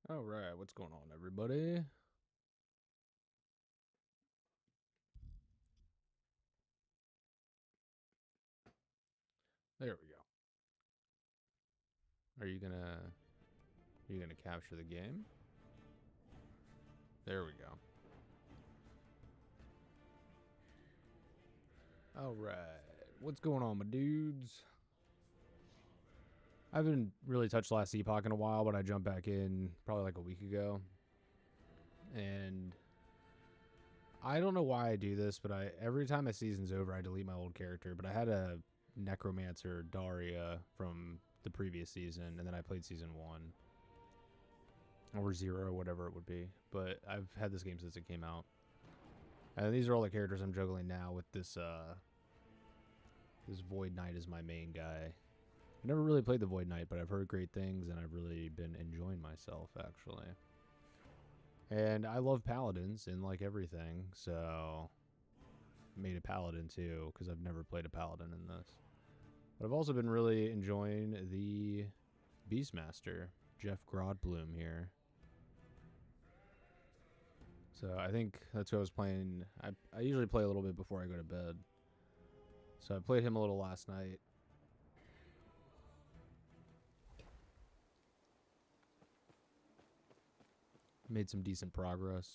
All right, what's going on, everybody? There we go. Are you gonna capture the game? There we go. All right, what's going on, my dudes? I haven't really touched last Epoch in a while, but I jumped back in probably like a week ago, and I don't know why I do this, but every time a season's over, I delete my old character. But I had a Necromancer Daria from the previous season, and then I played season 1 or 0, whatever it would be. But I've had this game since it came out, and these are all the characters I'm juggling now. With this Void Knight as my main guy. I never really played the Void Knight, but I've heard great things, and I've really been enjoying myself actually. And I love paladins and like everything, so I made a paladin too because I've never played a paladin in this. But I've also been really enjoying the Beastmaster, Jeff Grodbloom here. So I think that's who I was playing. I usually play a little bit before I go to bed. So I played him a little last night. Made some decent progress.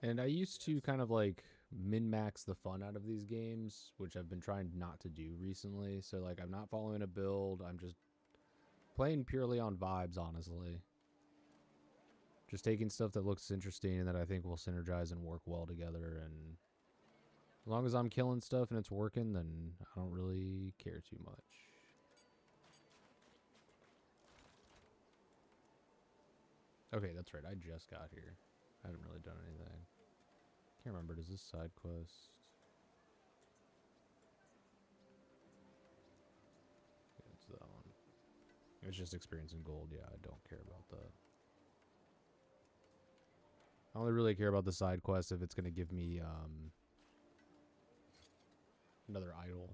And I used to kind of like min-max the fun out of these games, which I've been trying not to do recently. So like I'm not following a build. I'm just playing purely on vibes, honestly. Just taking stuff that looks interesting and that I think will synergize and work well together. And as long as I'm killing stuff and it's working, then I don't really care too much. Okay, that's right. I just got here. I haven't really done anything. Can't remember. Does this side quest? Yeah, it's that one. It's just experiencing gold. Yeah, I don't care about that. I only really care about the side quest if it's going to give me another idol.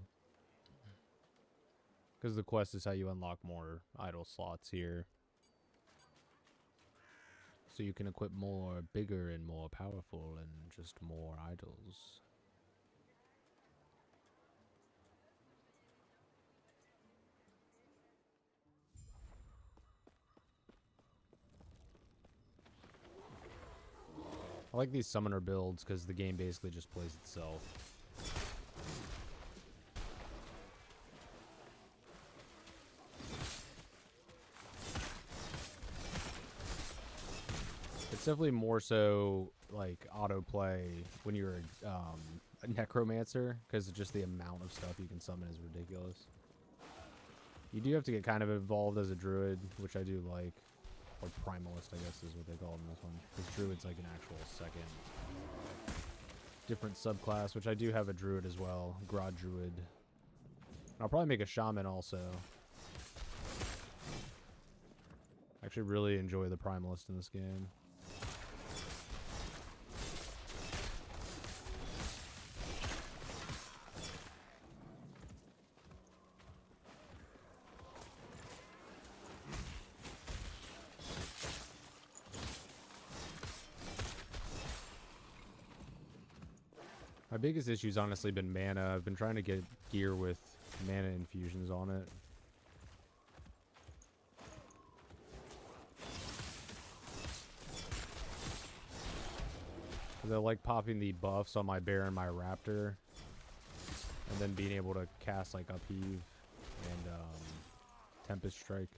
Because the quest is how you unlock more idol slots here. So you can equip more bigger and more powerful and just more idols. I like these summoner builds because the game basically just plays itself. It's definitely more so like autoplay when you're a necromancer, because just the amount of stuff you can summon is ridiculous. You do have to get kind of involved as a druid, which I do like. Or primalist, I guess is what they call it in this one. Because druid's like an actual second different subclass, which I do have a druid as well. Grod druid. I'll probably make a shaman also. I actually really enjoy the primalist in this game. My biggest issue's honestly been mana. I've been trying to get gear with mana infusions on it. I like popping the buffs on my bear and my raptor, and then being able to cast like upheave and tempest strike.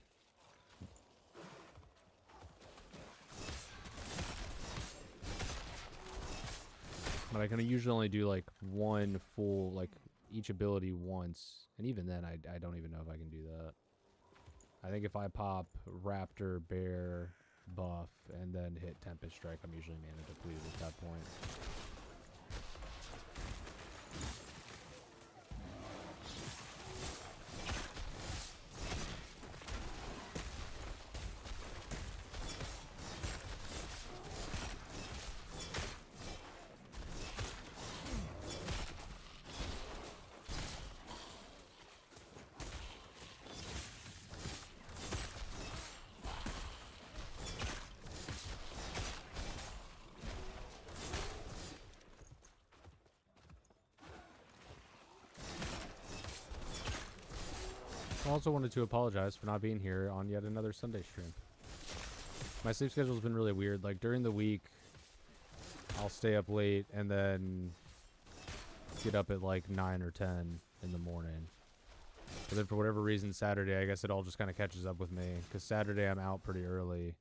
But I can usually only do like one full, like each ability once, and even then I don't even know if I can do that. I think if I pop raptor, bear, buff, and then hit tempest strike, I'm usually mana depleted at that point. I also wanted to apologize for not being here on yet another Sunday stream. My sleep schedule's been really weird. Like, during the week, I'll stay up late and then get up at like 9 or 10 in the morning. But then for whatever reason, Saturday, I guess it all just kind of catches up with me. Because Saturday, I'm out pretty early.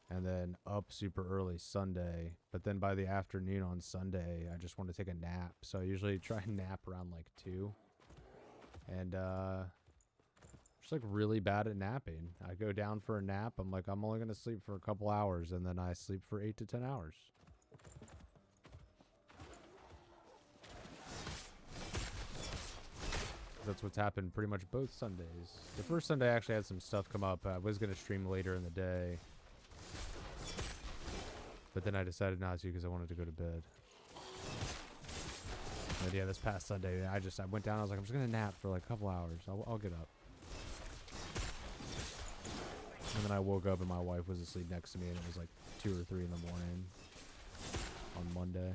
And then up super early Sunday. But then by the afternoon on Sunday, I just want to take a nap. So I usually try and nap around like 2. And, just like really bad at napping. I go down for a nap. I'm like, I'm only going to sleep for a couple hours. And then I sleep for 8 to 10 hours. That's what's happened pretty much both Sundays. The first Sunday I actually had some stuff come up. I was going to stream later in the day. But then I decided not to because I wanted to go to bed. But yeah, this past Sunday, I went down. I was like, I'm just going to nap for like a couple hours. I'll get up. And then I woke up and my wife was asleep next to me, and it was like 2 or 3 in the morning on Monday.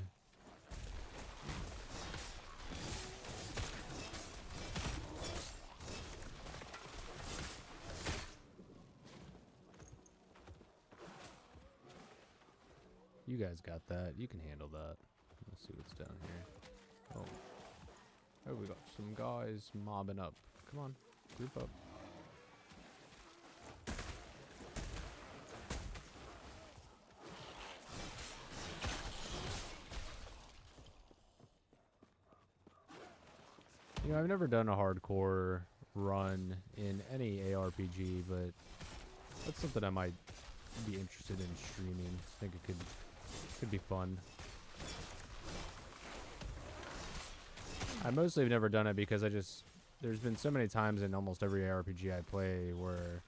You guys got that. You can handle that. Let's see what's down here. Oh, we got some guys mobbing up. Come on, group up. You know, I've never done a hardcore run in any ARPG, but that's something I might be interested in streaming. I think it could be fun. I mostly have never done it because there's been so many times in almost every ARPG I play where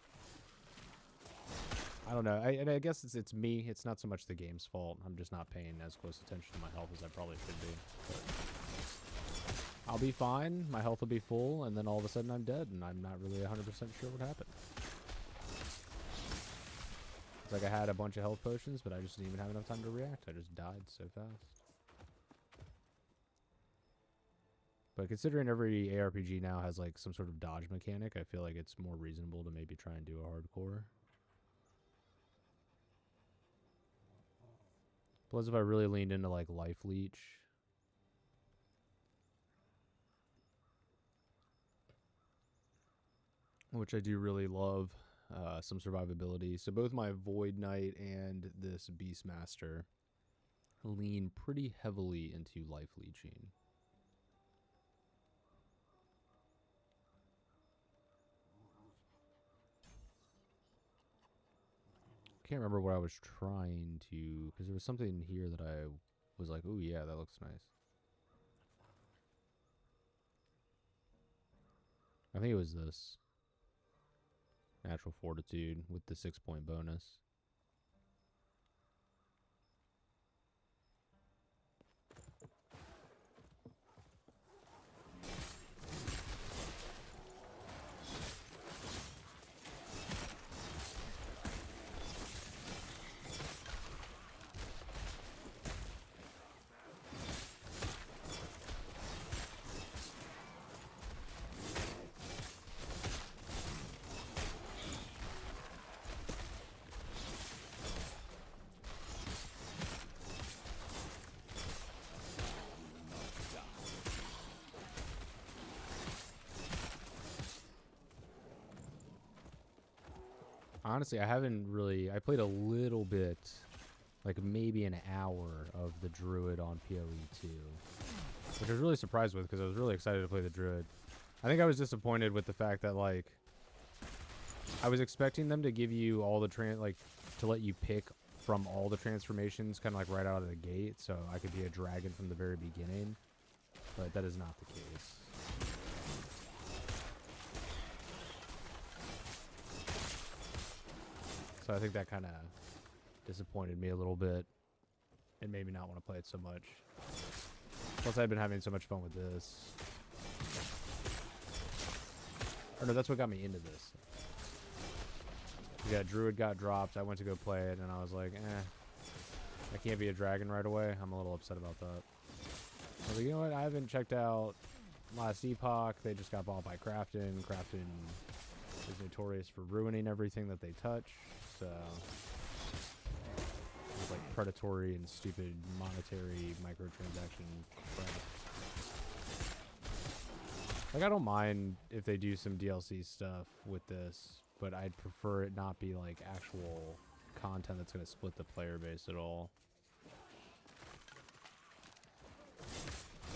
I don't know. I guess it's me. It's not so much the game's fault. I'm just not paying as close attention to my health as I probably should be. But I'll be fine. My health will be full, and then all of a sudden I'm dead, and I'm not really 100% sure what happened. It's like I had a bunch of health potions, but I just didn't even have enough time to react. I just died so fast. But considering every ARPG now has like some sort of dodge mechanic, I feel like it's more reasonable to maybe try and do a hardcore. Plus, if I really leaned into like life leech, which I do really love, some survivability. So both my Void Knight and this Beastmaster lean pretty heavily into life leeching. Can't remember what I was trying to, because there was something here that I was like, oh yeah, that looks nice. I think it was this. Natural Fortitude with the 6-point bonus. Honestly, I haven't really... I played a little bit, like maybe an hour of the Druid on PoE 2, which I was really surprised with because I was really excited to play the Druid. I think I was disappointed with the fact that, like, I was expecting them to give you all the... to let you pick from all the transformations kind of like right out of the gate, so I could be a dragon from the very beginning, but that is not the case. So I think that kind of disappointed me a little bit. It made me not want to play it so much. Plus, I've been having so much fun with this. Or no, that's what got me into this. Yeah, Druid got dropped. I went to go play it, and I was like, I can't be a dragon right away. I'm a little upset about that. I was like, you know what? I haven't checked out last Epoch, they just got bought by Krafton. Krafton is notorious for ruining everything that they touch. So it's like predatory and stupid monetary microtransaction crap. Like, I don't mind if they do some DLC stuff with this, but I'd prefer it not be like actual content that's going to split the player base at all.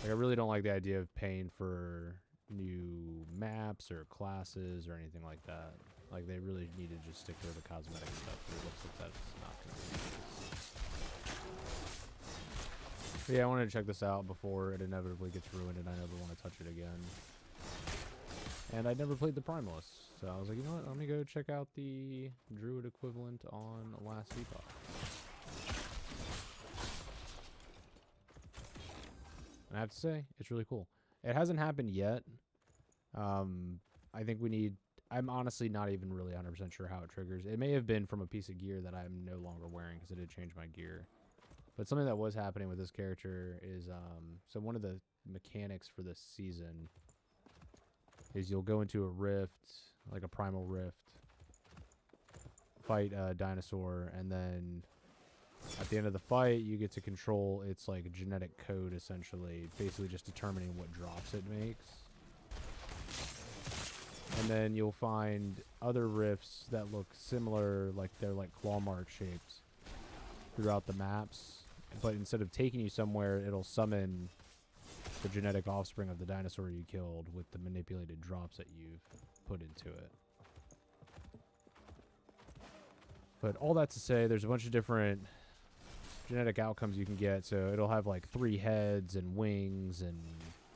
Like, I really don't like the idea of paying for new maps or classes or anything like that. Like, they really need to just stick to the cosmetic stuff, but it looks like that's not going to be the case. But yeah, I wanted to check this out before it inevitably gets ruined and I never want to touch it again. And I never played the Primalists, so I was like, you know what, let me go check out the Druid equivalent on Last Epoch. And I have to say, it's really cool. It hasn't happened yet. I think we need... I'm honestly not even really 100% sure how it triggers. It may have been from a piece of gear that I'm no longer wearing because it did change my gear. But something that was happening with this character is... so one of the mechanics for this season is you'll go into a rift, like a primal rift, fight a dinosaur, and then at the end of the fight, you get to control its like genetic code, essentially, basically just determining what drops it makes. And then you'll find other rifts that look similar, like they're like claw mark shaped throughout the maps. But instead of taking you somewhere, it'll summon the genetic offspring of the dinosaur you killed with the manipulated drops that you've put into it. But all that to say, there's a bunch of different genetic outcomes you can get. So it'll have like 3 heads and wings and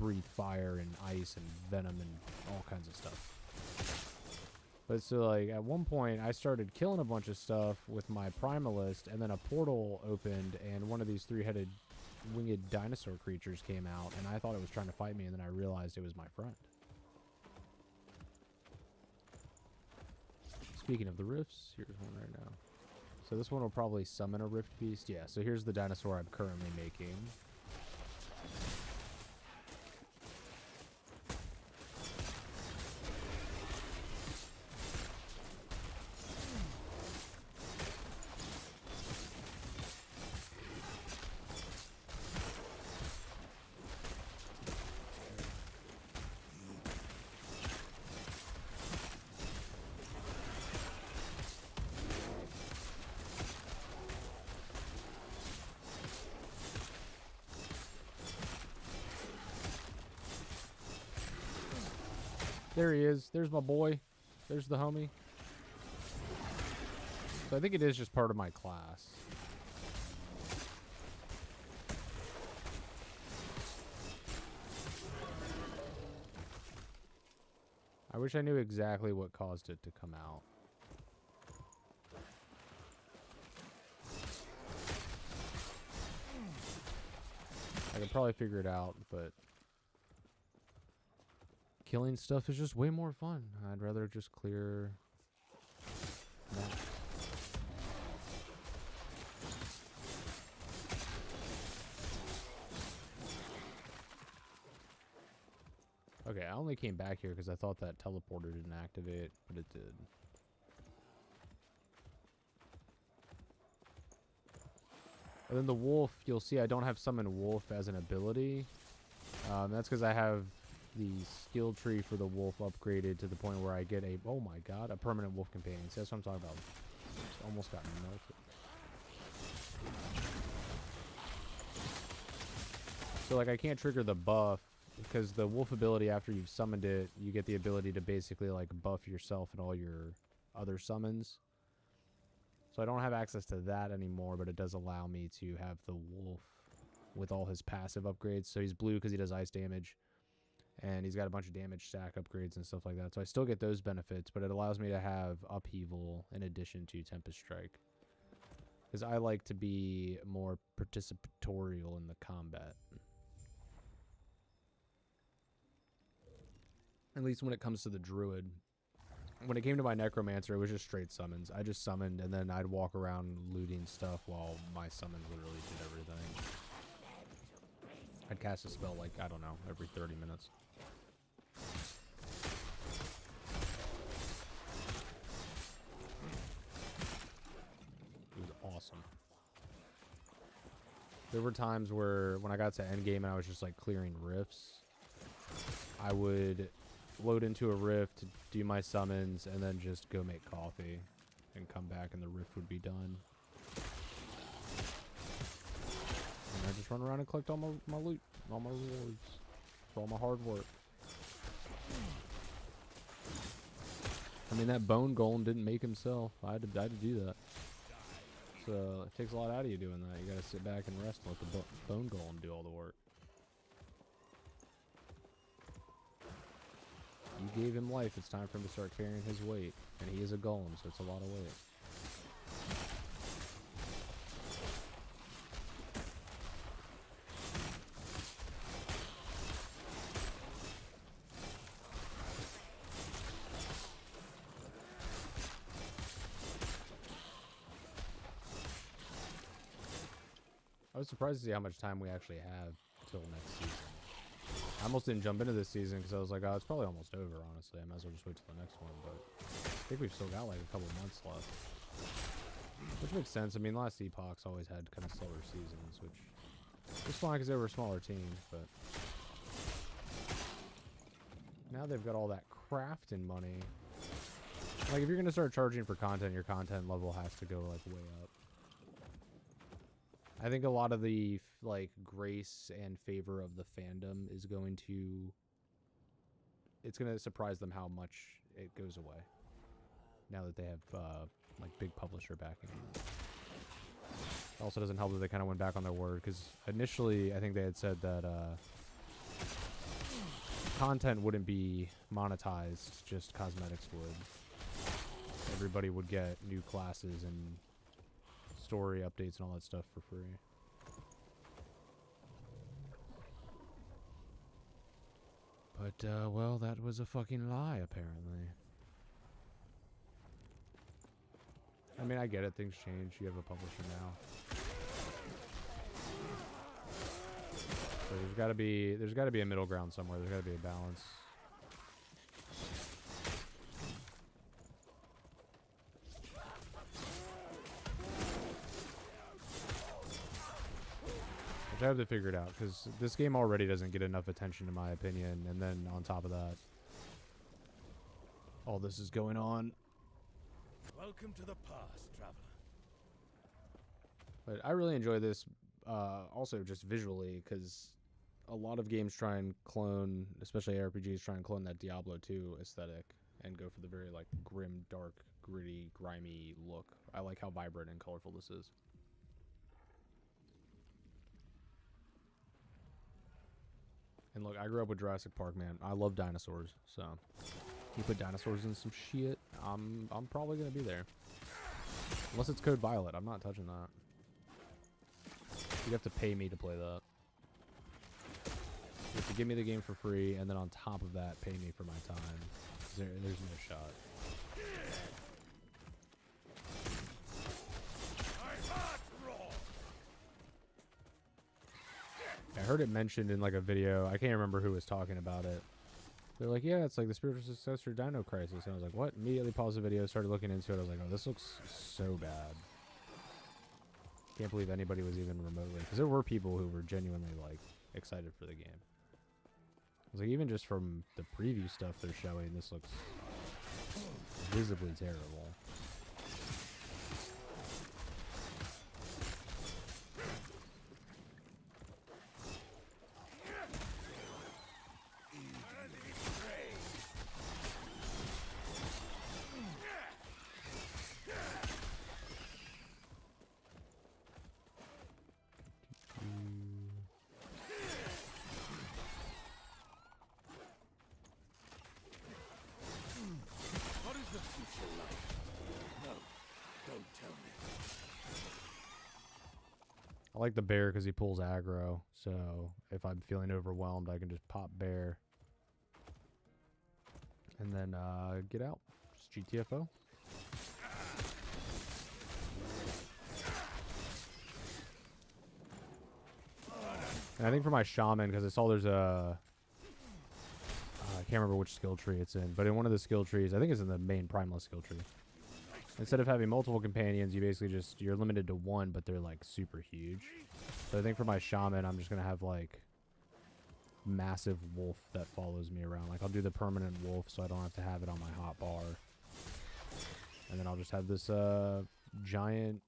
breathe fire and ice and venom and all kinds of stuff. But so like at one point I started killing a bunch of stuff with my Primalist, and then a portal opened and one of these 3-headed winged dinosaur creatures came out, and I thought it was trying to fight me, and then I realized it was my friend. Speaking of the rifts, here's one right now. So this one will probably summon a rift beast. Yeah, so here's the dinosaur I'm currently making. There he is. There's my boy. There's the homie. So I think it is just part of my class. I wish I knew exactly what caused it to come out. I could probably figure it out, but killing stuff is just way more fun. I'd rather just clear that. Okay, I only came back here because I thought that teleporter didn't activate, but it did. And then the wolf, you'll see I don't have summon wolf as an ability. That's because I have the skill tree for the wolf upgraded to the point where I get a, oh my god, a permanent wolf companion. See, that's what I'm talking about. It's almost got melted. So like I can't trigger the buff because the wolf ability, after you've summoned it, you get the ability to basically like buff yourself and all your other summons. So I don't have access to that anymore, but it does allow me to have the wolf with all his passive upgrades. So he's blue because he does ice damage. And he's got a bunch of damage stack upgrades and stuff like that. So I still get those benefits, but it allows me to have Upheaval in addition to Tempest Strike. Because I like to be more participatorial in the combat. At least when it comes to the Druid. When it came to my Necromancer, it was just straight summons. I just summoned, and then I'd walk around looting stuff while my summons literally did everything. I'd cast a spell like, I don't know, every 30 minutes. There were times where when I got to endgame and I was just like clearing rifts, I would load into a rift, do my summons, and then just go make coffee and come back and the rift would be done. And I just run around and collect all my loot, all my rewards for all my hard work. I mean, that bone golem didn't make himself. I had to do that. So it takes a lot out of you doing that. You gotta sit back and rest and let the bone golem do all the work. You gave him life. It's time for him to start carrying his weight. And he is a golem, so it's a lot of weight. I was surprised to see how much time we actually have till next season. I almost didn't jump into this season because I was like, oh, it's probably almost over, honestly. I might as well just wait till the next one, but I think we've still got like a couple months left. Which makes sense. I mean, last Epoch's always had kind of slower seasons, which is fine because they were a smaller team, but now they've got all that Krafton money. Like, if you're going to start charging for content, your content level has to go, like, way up. I think a lot of the, like, grace and favor of the fandom is going to... It's going to surprise them how much it goes away. Now that they have, like, big publisher backing. It also doesn't help that they kind of went back on their word, because initially, I think they had said that, content wouldn't be monetized, just cosmetics would. Everybody would get new classes and story updates and all that stuff for free. But, well, that was a fucking lie, apparently. I mean, I get it. Things change. You have a publisher now. So there's gotta be a middle ground somewhere. There's gotta be a balance. I have to figure it out, because this game already doesn't get enough attention, in my opinion, and then on top of that, all this is going on. Welcome to the past, traveler. But I really enjoy this, also just visually, because a lot of games try and clone, especially RPGs, try and clone that Diablo 2 aesthetic, and go for the very, like, grim, dark, gritty, grimy look. I like how vibrant and colorful this is. And look, I grew up with Jurassic Park, man. I love dinosaurs, so you put dinosaurs in some shit, I'm probably gonna be there. Unless it's Code Violet, I'm not touching that. You have to pay me to play that. You have to give me the game for free, and then on top of that, pay me for my time. There's no shot. I heard it mentioned in like a video. I can't remember who was talking about it. They're like, yeah, it's like the spiritual successor to Dino Crisis. And I was like, what? Immediately paused the video, started looking into it. I was like, oh, this looks so bad. Can't believe anybody was even remotely. Because there were people who were genuinely like excited for the game. I was like, even just from the preview stuff they're showing, this looks visibly terrible. I like the bear because he pulls aggro, so if I'm feeling overwhelmed, I can just pop bear. And then get out. Just GTFO. And I think for my shaman, because I saw there's a... I can't remember which skill tree it's in, but in one of the skill trees, I think it's in the main primal skill tree. Instead of having multiple companions, you basically you're limited to one, but they're like super huge. So I think for my shaman, I'm just gonna have like massive wolf that follows me around. Like I'll do the permanent wolf, so I don't have to have it on my hot bar. And then I'll just have this giant,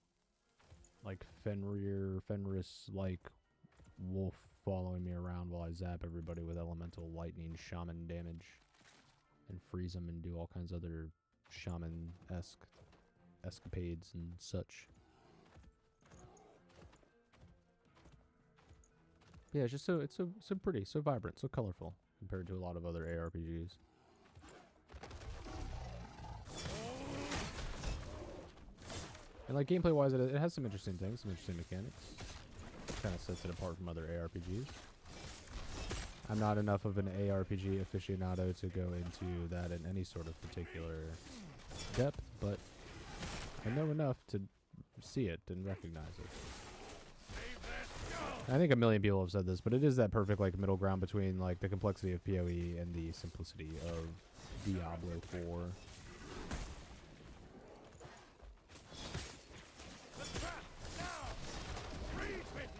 like Fenris like wolf following me around while I zap everybody with elemental lightning shaman damage, and freeze them and do all kinds of other shaman-esque escapades and such. Yeah, it's just so pretty, so vibrant, so colorful compared to a lot of other ARPGs. And like gameplay wise, it has some interesting things, some interesting mechanics. Kind of sets it apart from other ARPGs. I'm not enough of an ARPG aficionado to go into that in any sort of particular depth, but I know enough to see it and recognize it. I think a million people have said this, but it is that perfect like middle ground between like the complexity of PoE and the simplicity of Diablo 4.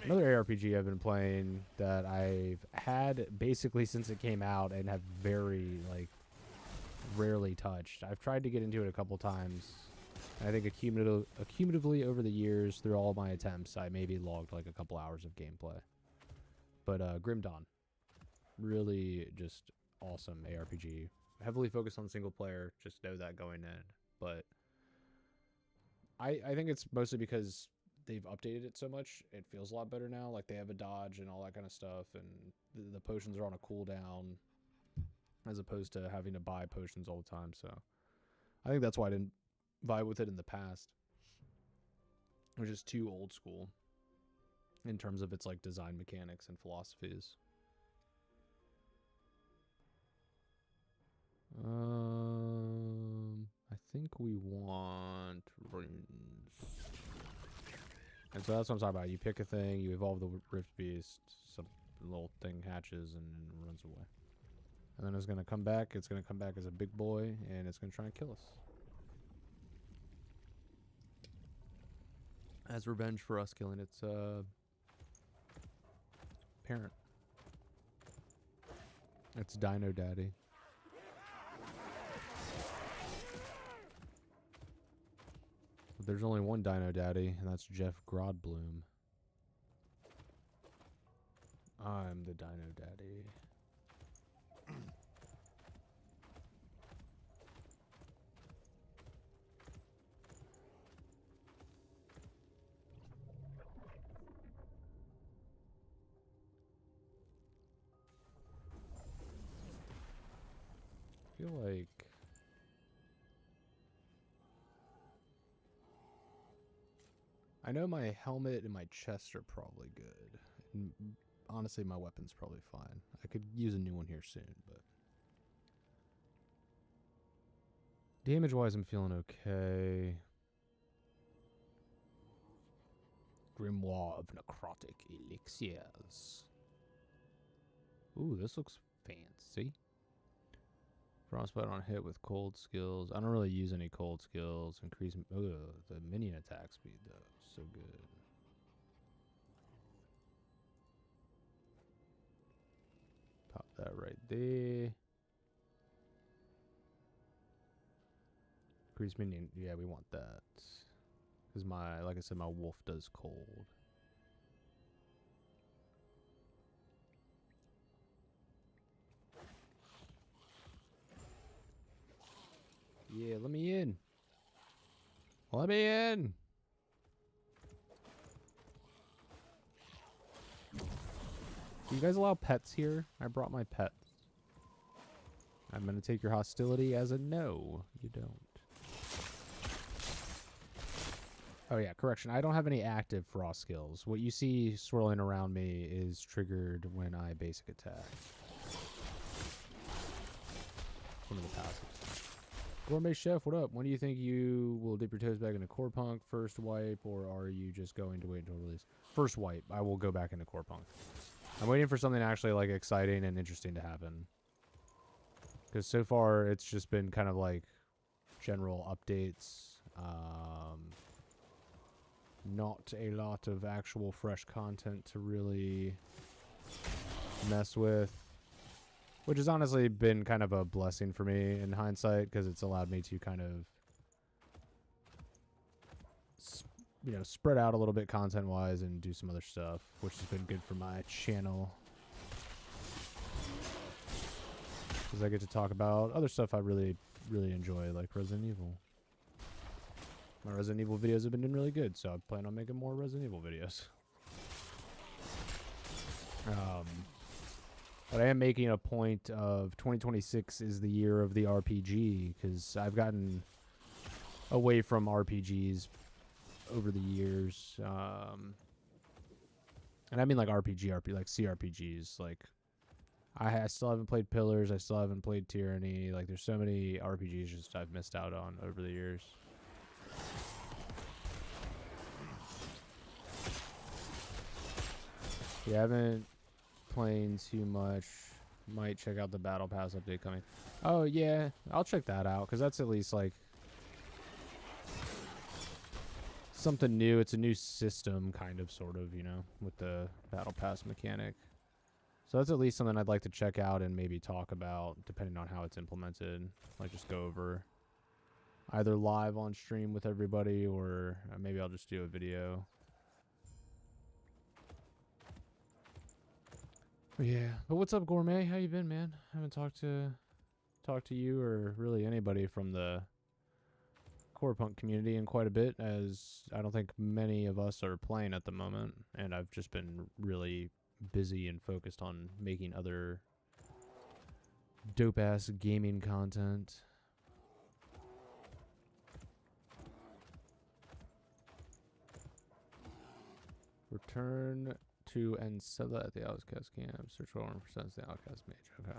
Another ARPG I've been playing that I've had basically since it came out and have very like rarely touched. I've tried to get into it a couple times. I think accumulatively over the years, through all my attempts, I maybe logged like a couple hours of gameplay. But Grim Dawn, really just awesome ARPG. Heavily focused on single player, just know that going in. But I think it's mostly because they've updated it so much. It feels a lot better now. Like they have a dodge and all that kind of stuff, and the potions are on a cooldown as opposed to having to buy potions all the time. So I think that's why I didn't vibe with it in the past. It was just too old school in terms of its like design mechanics and philosophies. I think we want runes. And so that's what I'm talking about. You pick a thing, you evolve the Rift Beast, some little thing hatches and runs away. And then it's going to come back. It's going to come back as a big boy, and it's going to try and kill us. As revenge for us killing its parent. It's Dino Daddy. But there's only one Dino Daddy, and that's Jeff Grodbloom. I'm the Dino Daddy. I feel like I know my helmet and my chest are probably good. And honestly, my weapon's probably fine. I could use a new one here soon, but damage-wise, I'm feeling okay. Grimoire of Necrotic Elixirs. Ooh, this looks fancy. Frostbite on hit with cold skills. I don't really use any cold skills. Increase the minion attack speed, though. So good. Pop that right there. Increase minion. Yeah, we want that. Because like I said, my wolf does cold. Yeah, let me in. Let me in. Do you guys allow pets here? I brought my pets. I'm going to take your hostility as a no. You don't. Oh yeah, correction. I don't have any active frost skills. What you see swirling around me is triggered when I basic attack. One of the passives. Gourmet Chef, what up? When do you think you will dip your toes back into Core Punk? First wipe, or are you just going to wait until release? First wipe. I will go back into Core Punk. I'm waiting for something actually like exciting and interesting to happen. Because so far it's just been kind of like general updates Not a lot of actual fresh content to really mess with, which has honestly been kind of a blessing for me in hindsight, because it's allowed me to kind of, you know, spread out a little bit content-wise and do some other stuff, which has been good for my channel. Because I get to talk about other stuff I really, really enjoy, like Resident Evil. My Resident Evil videos have been doing really good, so I plan on making more Resident Evil videos. But I am making a point of 2026 is the year of the RPG, because I've gotten away from RPGs over the years. And I mean like like CRPGs. Like, I still haven't played Pillars, I still haven't played Tyranny. Like, there's so many RPGs just I've missed out on over the years. Yeah, I haven't playing too much. Might check out the Battle Pass update coming. Oh, yeah. I'll check that out, because that's at least, like, something new. It's a new system, kind of, sort of, you know, with the Battle Pass mechanic. So that's at least something I'd like to check out and maybe talk about, depending on how it's implemented. Like, just go over either live on stream with everybody, or maybe I'll just do a video. Yeah, but what's up, Gourmet? How you been, man? I haven't talked to you or really anybody from the core punk community in quite a bit, as I don't think many of us are playing at the moment, and I've just been really busy and focused on making other dope-ass gaming content. Return to Ancilla at the Outcast camp. Search for 1% the Outcast mage. Okay.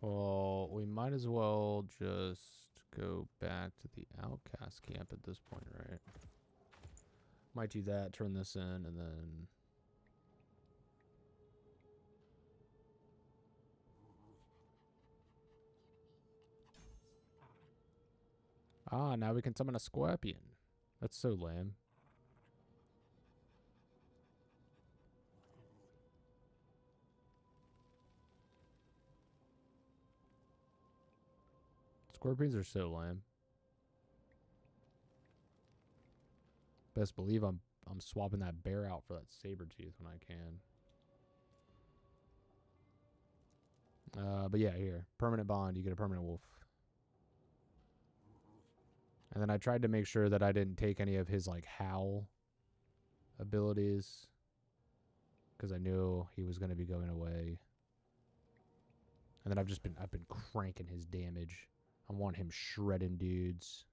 Well, we might as well just go back to the Outcast camp at this point, right? Might do that, turn this in, and then... Ah, now we can summon a Scorpion. That's so lame. Scorpions are so lame. Best believe I'm swapping that bear out for that saber tooth when I can. But yeah, here. Permanent bond, you get a permanent wolf. And then I tried to make sure that I didn't take any of his, like, howl abilities, because I knew he was going to be going away. And then I've been cranking his damage. I want him shredding dudes.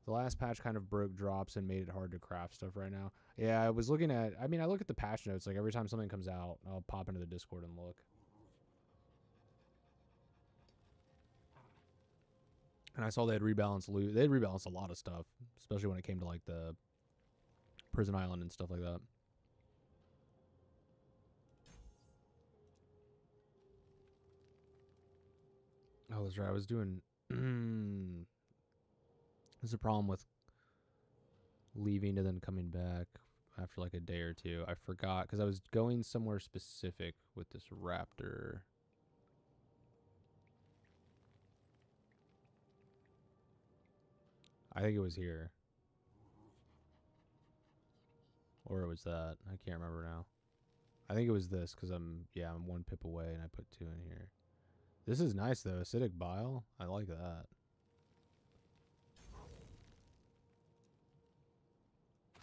The last patch kind of broke drops and made it hard to craft stuff right now. Yeah, I was looking at... I mean, I look at the patch notes. Like, every time something comes out, I'll pop into the Discord and look. And I saw they had rebalanced loot. They had rebalanced a lot of stuff, especially when it came to, like, the Prison Island and stuff like that. Oh, that's right. I was doing... There's a problem with leaving and then coming back after like a day or two. I forgot, because I was going somewhere specific with this raptor. I think it was here. Or it was that. I can't remember now. I think it was this, because I'm one pip away and I put 2 in here. This is nice though. Acidic bile. I like that.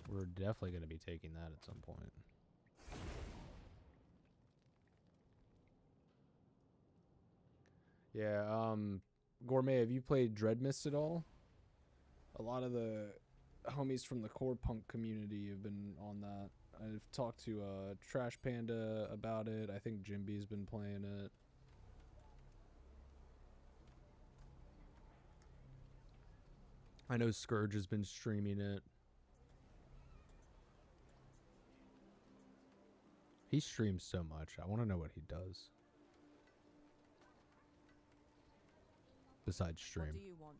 We're definitely going to be taking that at some point. Yeah, Gourmet, have you played Dreadmist at all? A lot of the homies from the core punk community have been on that. I've talked to Trash Panda about it. I think Jimby's been playing it. I know Scourge has been streaming it. He streams so much. I want to know what he does. besides What stream. do you want?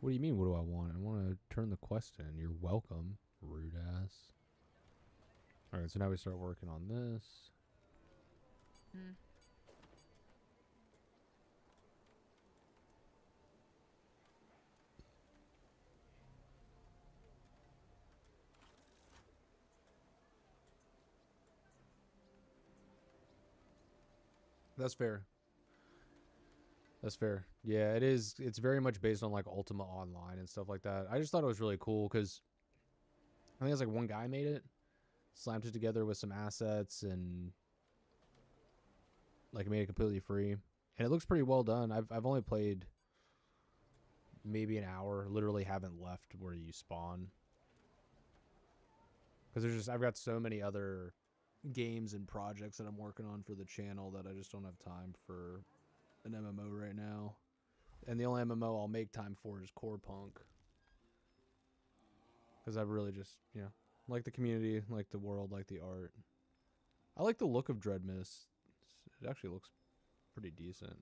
What do you mean, what do I want? I want to turn the quest in. You're welcome, rude ass. Alright, so now we start working on this. Hmm. That's fair. That's fair. Yeah, it is. It's very much based on like Ultima Online and stuff like that. I just thought it was really cool because I think it's like one guy made it, slammed it together with some assets, and like made it completely free. And it looks pretty well done. I've only played maybe an hour. Literally haven't left where you spawn because there's just I've got so many other games and projects that I'm working on for the channel that I just don't have time for an MMO right now. And the only MMO I'll make time for is Core Punk. Because I really just, you know, like the community, like the world, like the art. I like the look of Dread Mist. It actually looks pretty decent.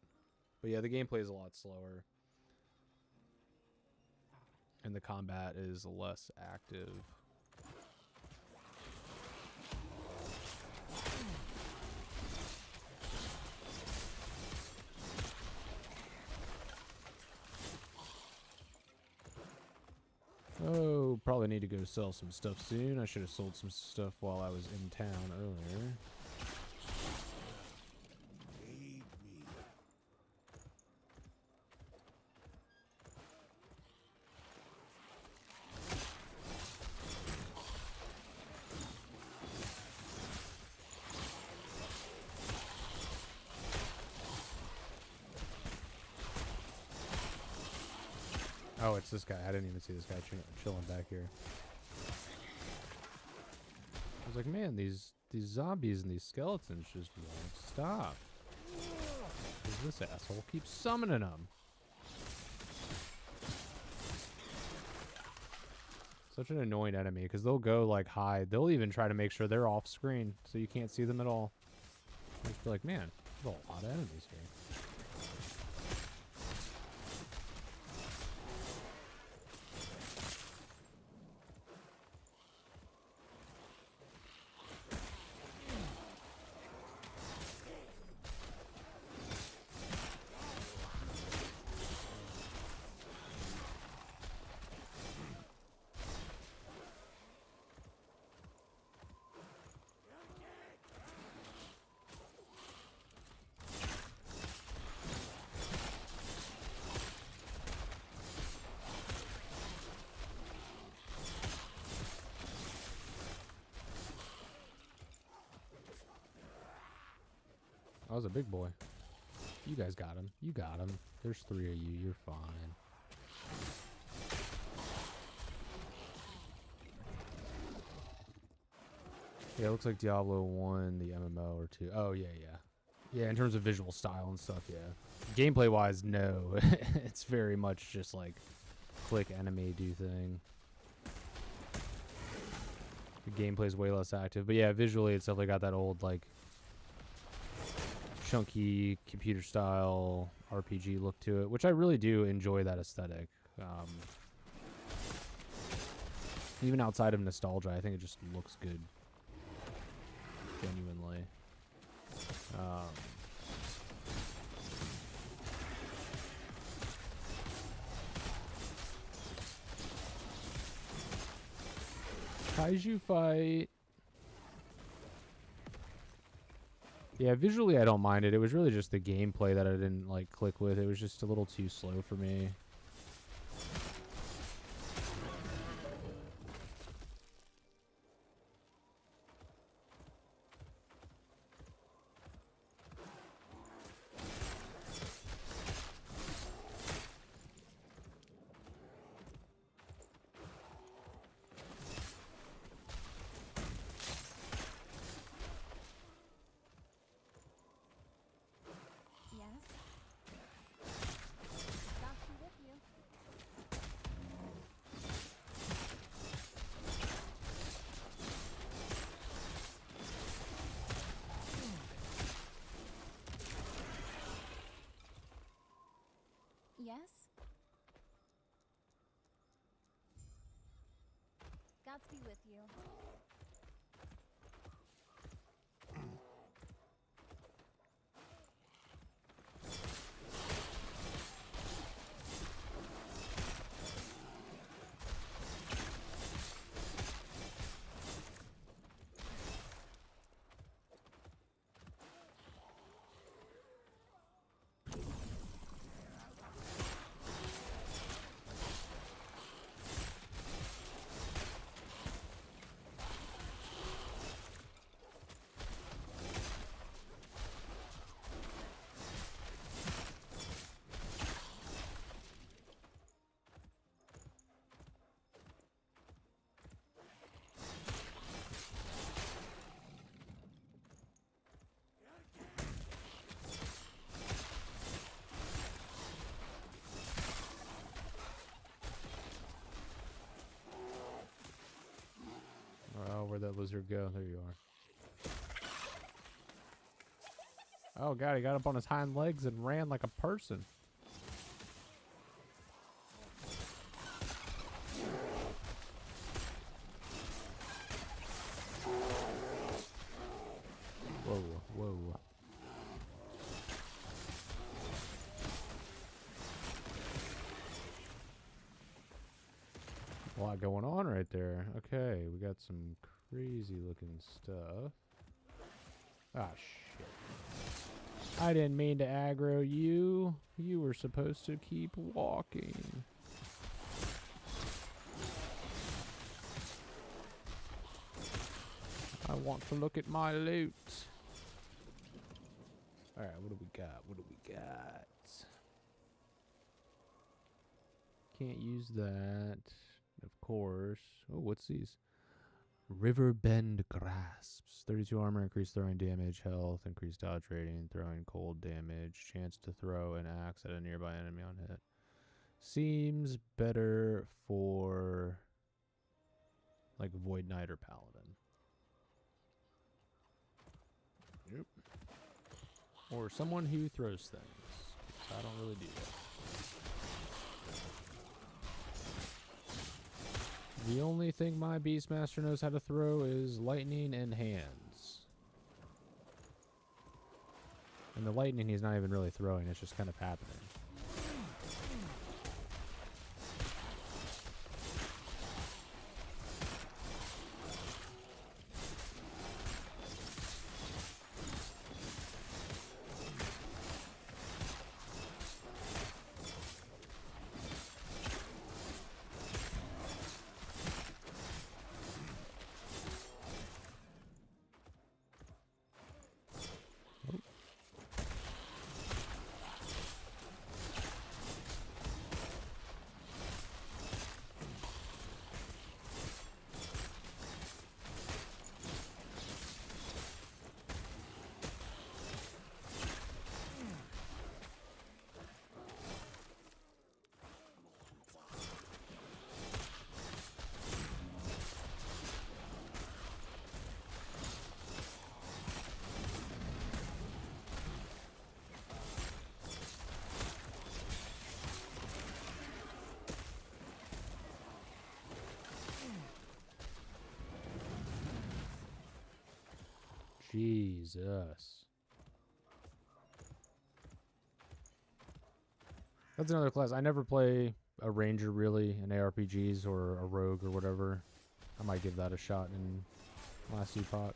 But yeah, the gameplay is a lot slower. And the combat is less active. Oh, probably need to go sell some stuff soon. I should have sold some stuff while I was in town earlier. Oh, it's this guy. I didn't even see this guy chilling back here. I was like, man, these zombies and these skeletons just won't stop. 'Cause this asshole keeps summoning them. Such an annoying enemy, because they'll go, like, hide. They'll even try to make sure they're off screen, so you can't see them at all. I just feel like, man, there's a lot of enemies here. That was a big boy. You guys got him. You got him. There's 3 of you. You're fine. Yeah, it looks like Diablo 1, the MMO, or 2. Oh, yeah, yeah. Yeah, in terms of visual style and stuff, yeah. Gameplay-wise, no. It's very much just like click enemy do thing. The gameplay's way less active. But yeah, visually it's definitely got that old, like, chunky computer style RPG look to it, which I really do enjoy that aesthetic. Even outside of nostalgia, I think it just looks good. Genuinely. Kaiju fight. Yeah, visually I don't mind it. It was really just the gameplay that I didn't like click with. It was just a little too slow for me. with you. Oh, where'd that lizard go? There you are. Oh god, he got up on his hind legs and ran like a person. Whoa, whoa. A lot going on right there. Okay, we got some crazy looking stuff. Ah, shit. I didn't mean to aggro you. You were supposed to keep walking. I want to look at my loot. Alright, what do we got? What do we got? Can't use that. Of course. Oh, what's these? Riverbend Grasps. 32 armor, increased throwing damage, health, increased dodge rating, throwing cold damage, chance to throw an axe at a nearby enemy on hit. Seems better for like Void Knight or Paladin. Yep. Or someone who throws things. I don't really do that. The only thing my Beastmaster knows how to throw is lightning and hands. And the lightning he's not even really throwing, it's just kind of happening. Jesus. That's another class. I never play a ranger really in ARPGs or a rogue or whatever. I might give that a shot in last Epoch.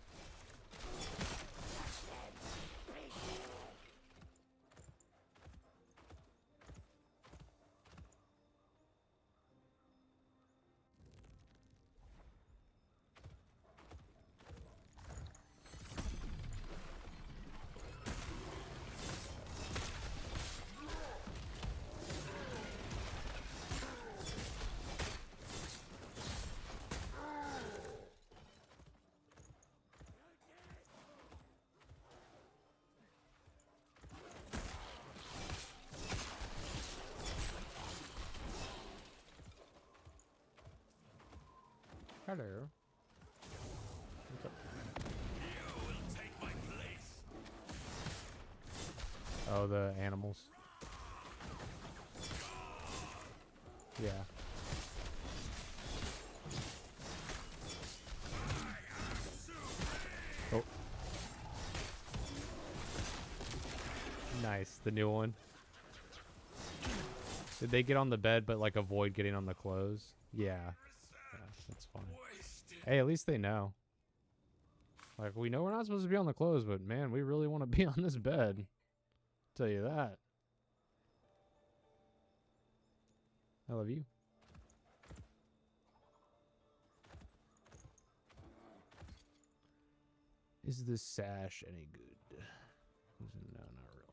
Hello. What's up? You will take my place. Oh, the animals. Yeah. Nice, the new one. Did they get on the bed but like avoid getting on the clothes? Yeah. Yeah, that's fine. Hey, at least they know. Like, we know we're not supposed to be on the clothes, but man, we really want to be on this bed. Tell you that. I love you. Is this sash any good? No, not really.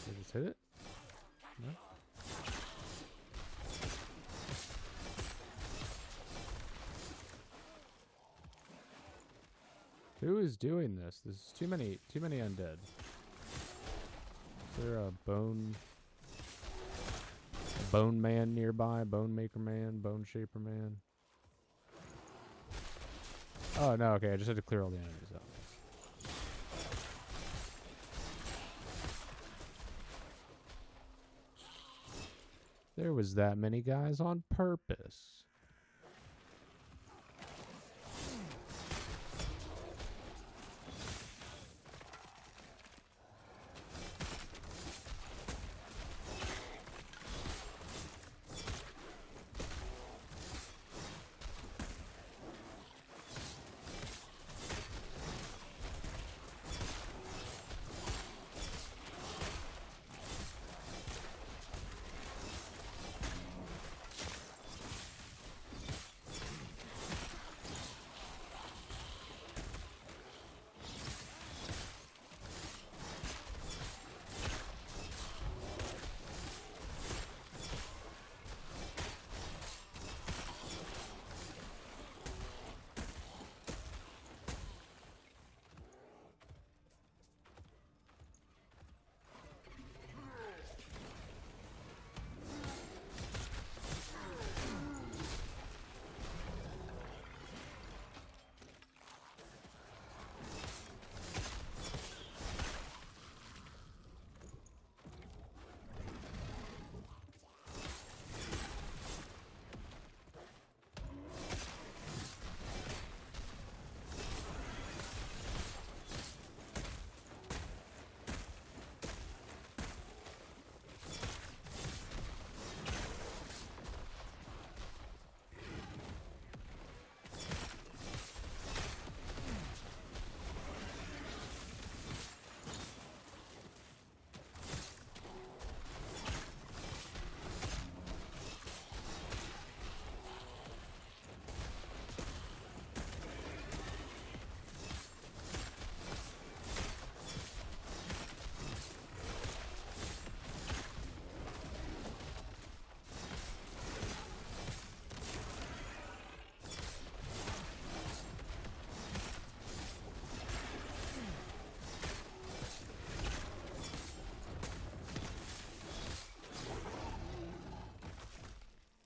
Did I just hit it? No? Who is doing this? There's too many undead. Is there a bone man nearby? Bone maker man? Bone shaper man? Oh no, okay, I just had to clear all the enemies out. There was that many guys on purpose.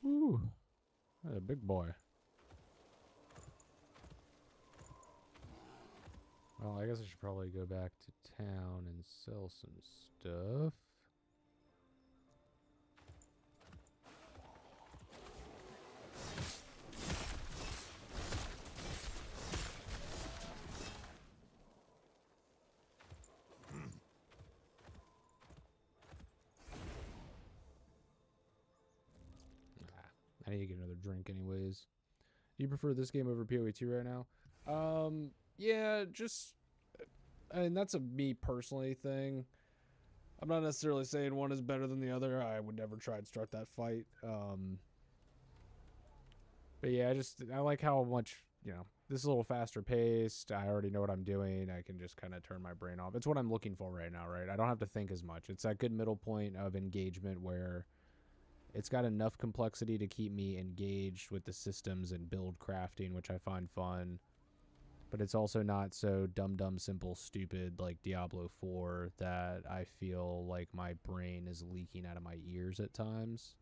Ooh, a big boy. Well, I guess I should probably go back to town and sell some stuff. I need to get another drink anyways. Do you prefer this game over PoE2 right now? Yeah, just... I mean, that's a me personally thing. I'm not necessarily saying one is better than the other. I would never try and start that fight. But yeah, I like how much, you know, this is a little faster paced. I already know what I'm doing. I can just kind of turn my brain off. It's what I'm looking for right now, right? I don't have to think as much. It's that good middle point of engagement where it's got enough complexity to keep me engaged with the systems and build crafting, which I find fun. But it's also not so dumb, simple, stupid like Diablo 4 that I feel like my brain is leaking out of my ears at times.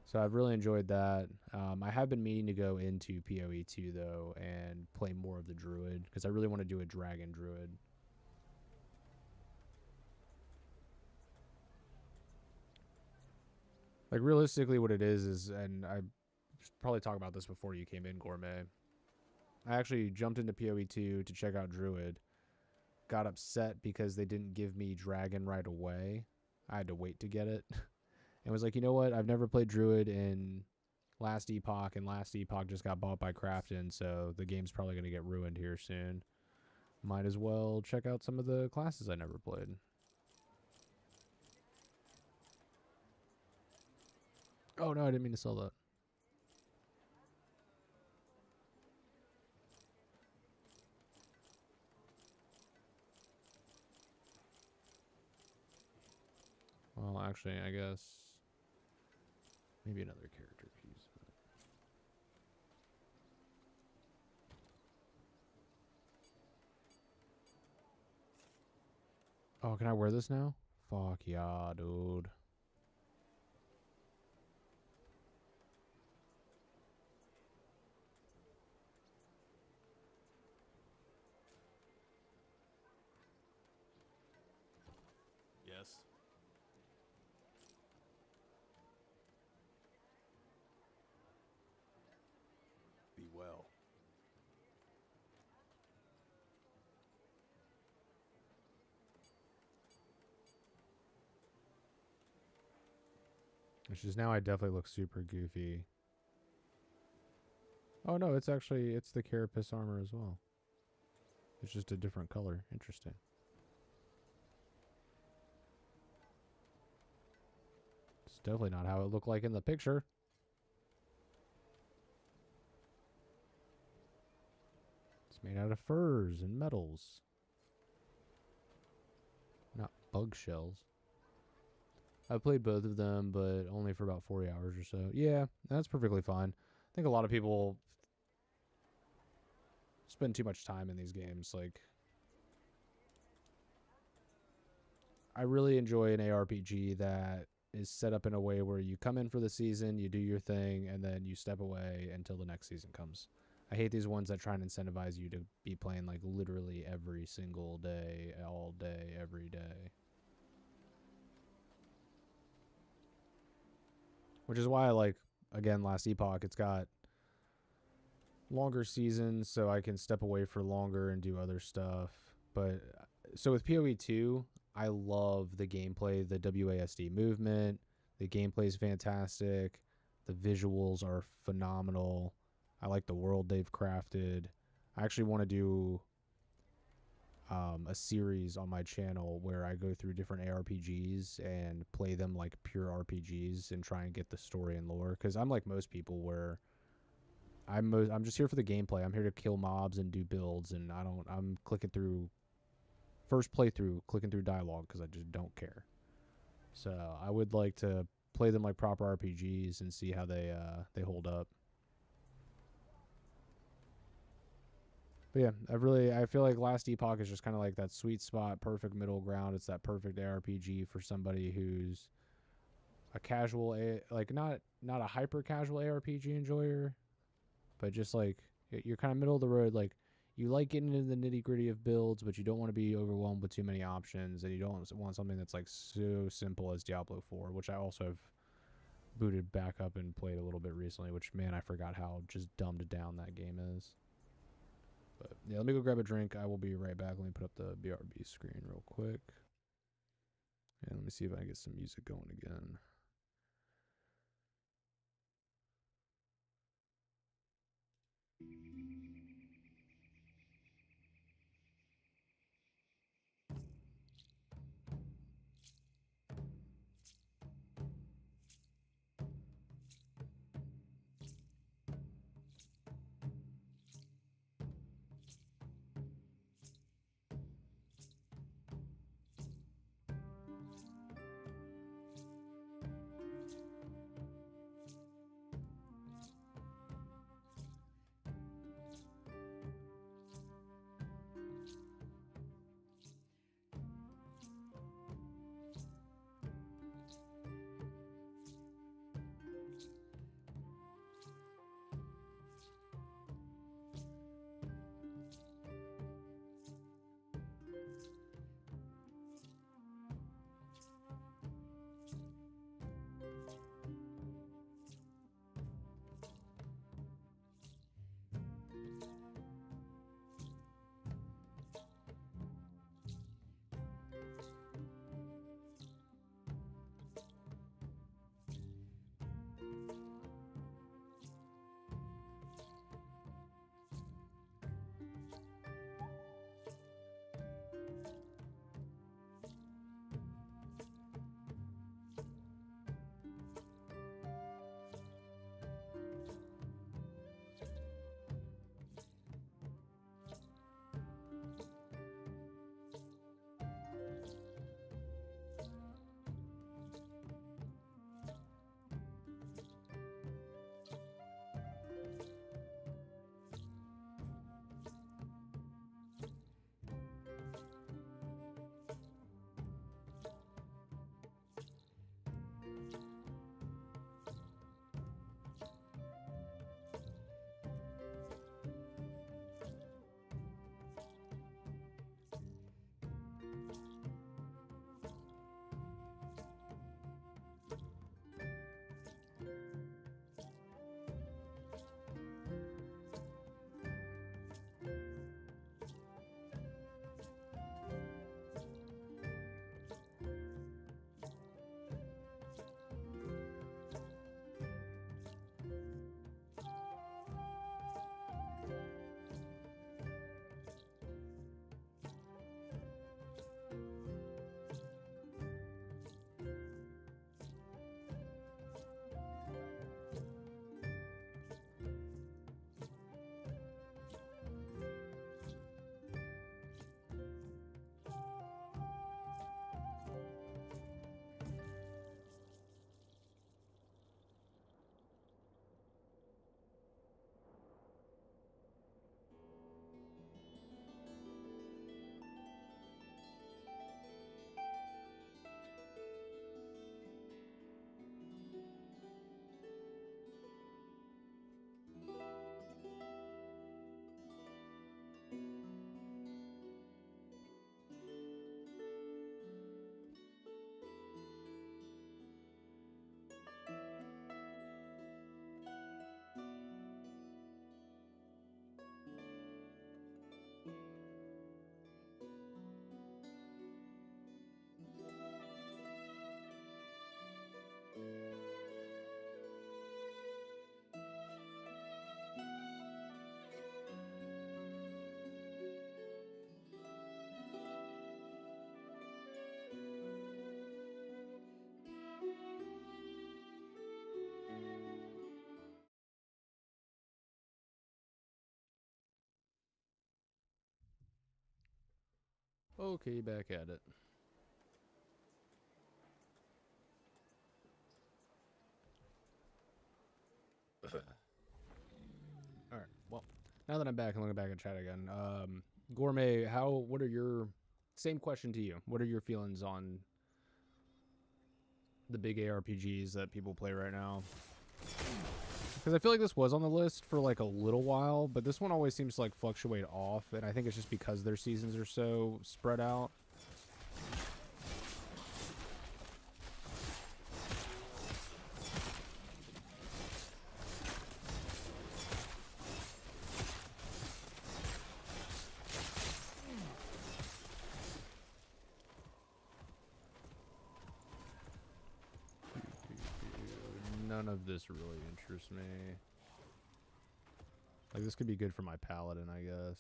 So I've really enjoyed that. I have been meaning to go into PoE 2 though and play more of the druid because I really want to do a dragon druid. Like realistically, what it is, and I probably talk about this before you came in, Gourmet. I actually jumped into PoE 2 to check out druid. Got upset because they didn't give me dragon right away. I had to wait to get it. And was like, you know what? I've never played druid in last Epoch, and last Epoch just got bought by Krafton, so the game's probably going to get ruined here soon. Might as well check out some of the classes I never played. Oh, no, I didn't mean to sell that. Well, actually, I guess maybe another character piece. Oh, can I wear this now? Fuck yeah, dude. Yes. Be well. Which is now I definitely look super goofy. Oh no, it's actually, it's the carapace armor as well. It's just a different color. Interesting. It's definitely not how it looked like in the picture. It's made out of furs and metals. Not bug shells. I've played both of them, but only for about 40 hours or so. Yeah, that's perfectly fine. I think a lot of people spend too much time in these games. Like, I really enjoy an ARPG that is set up in a way where you come in for the season, you do your thing, and then you step away until the next season comes. I hate these ones that try and incentivize you to be playing like literally every single day, all day, every day. Which is why I like, again, last Epoch, it's got longer seasons so I can step away for longer and do other stuff. But so with PoE 2, I love the gameplay, the WASD movement. The gameplay is fantastic. The visuals are phenomenal. I like the world they've crafted. I actually want to do a series on my channel where I go through different ARPGs and play them like pure RPGs and try and get the story and lore. Because I'm like most people where I'm just here for the gameplay. I'm here to kill mobs and do builds, and I'm clicking through first playthrough, clicking through dialogue because I just don't care. So I would like to play them like proper RPGs and see how they hold up. But yeah, I feel like Last Epoch is just kind of like that sweet spot, perfect middle ground. It's that perfect ARPG for somebody who's a casual, like not a hyper casual ARPG enjoyer, but just like you're kind of middle of the road. Like you like getting into the nitty gritty of builds, but you don't want to be overwhelmed with too many options, and you don't want something that's like so simple as Diablo 4, which I also have booted back up and played a little bit recently. Which, man, I forgot how just dumbed down that game is. But yeah, let me go grab a drink. I will be right back. Let me put up the BRB screen real quick. And let me see if I can get some music going again. Okay, back at it. All right. Well, now that I'm back and looking back at chat again, Gourmet, what are your, same question to you. What are your feelings on the big ARPGs that people play right now? Because I feel like this was on the list for like a little while, but this one always seems to like fluctuate off, and I think it's just because their seasons are so spread out. None of this really interests me. Like, this could be good for my paladin, I guess.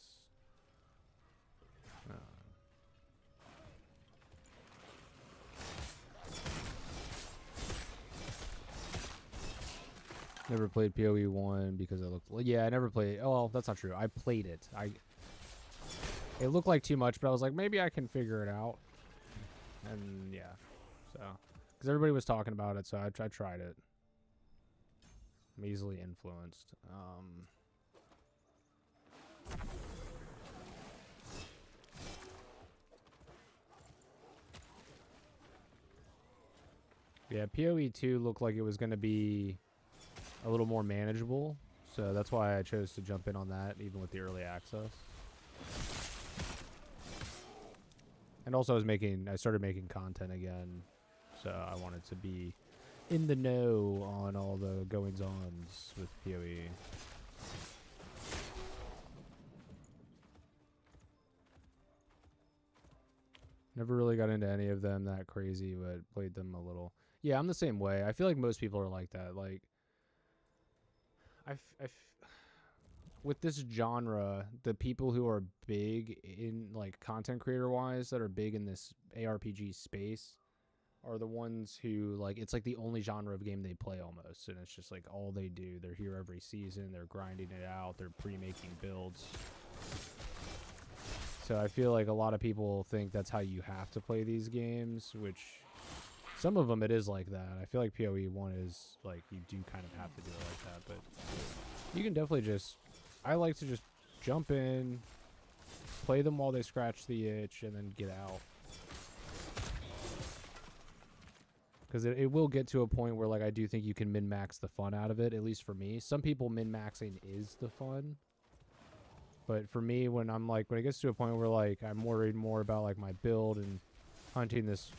Never played PoE 1 because it looked... Yeah, I never played... Oh, well, that's not true. I played it. It looked like too much, but I was like, maybe I can figure it out. And, yeah. So... Because everybody was talking about it, so I tried it. I'm easily influenced. Yeah, PoE 2 looked like it was going to be a little more manageable, so that's why I chose to jump in on that, even with the early access. And also I started making content again, so I wanted to be in the know on all the goings-ons with PoE. Never really got into any of them that crazy, but played them a little. Yeah, I'm the same way. I feel like most people are like that. Like, with this genre, the people who are big in, like, content creator-wise, that are big in this ARPG space, are the ones who, like, it's like the only genre of game they play almost, and it's just like all they do. They're here every season, they're grinding it out, they're pre-making builds. So I feel like a lot of people think that's how you have to play these games, which some of them it is like that. I feel like PoE 1 is like you do kind of have to do it like that, but you can definitely just, I like to just jump in, play them while they scratch the itch, and then get out. Because it will get to a point where, like, I do think you can min-max the fun out of it, at least for me. Some people min-maxing is the fun. But for me, when it gets to a point where, like, I'm worried more about, like, my build and hunting this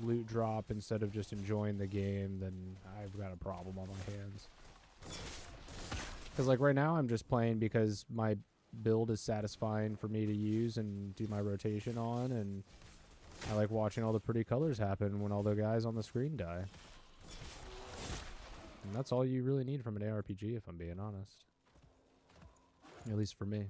loot drop instead of just enjoying the game, then I've got a problem on my hands. Because, like, right now I'm just playing because my build is satisfying for me to use and do my rotation on, and I like watching all the pretty colors happen when all the guys on the screen die. And that's all you really need from an ARPG, if I'm being honest. At least for me.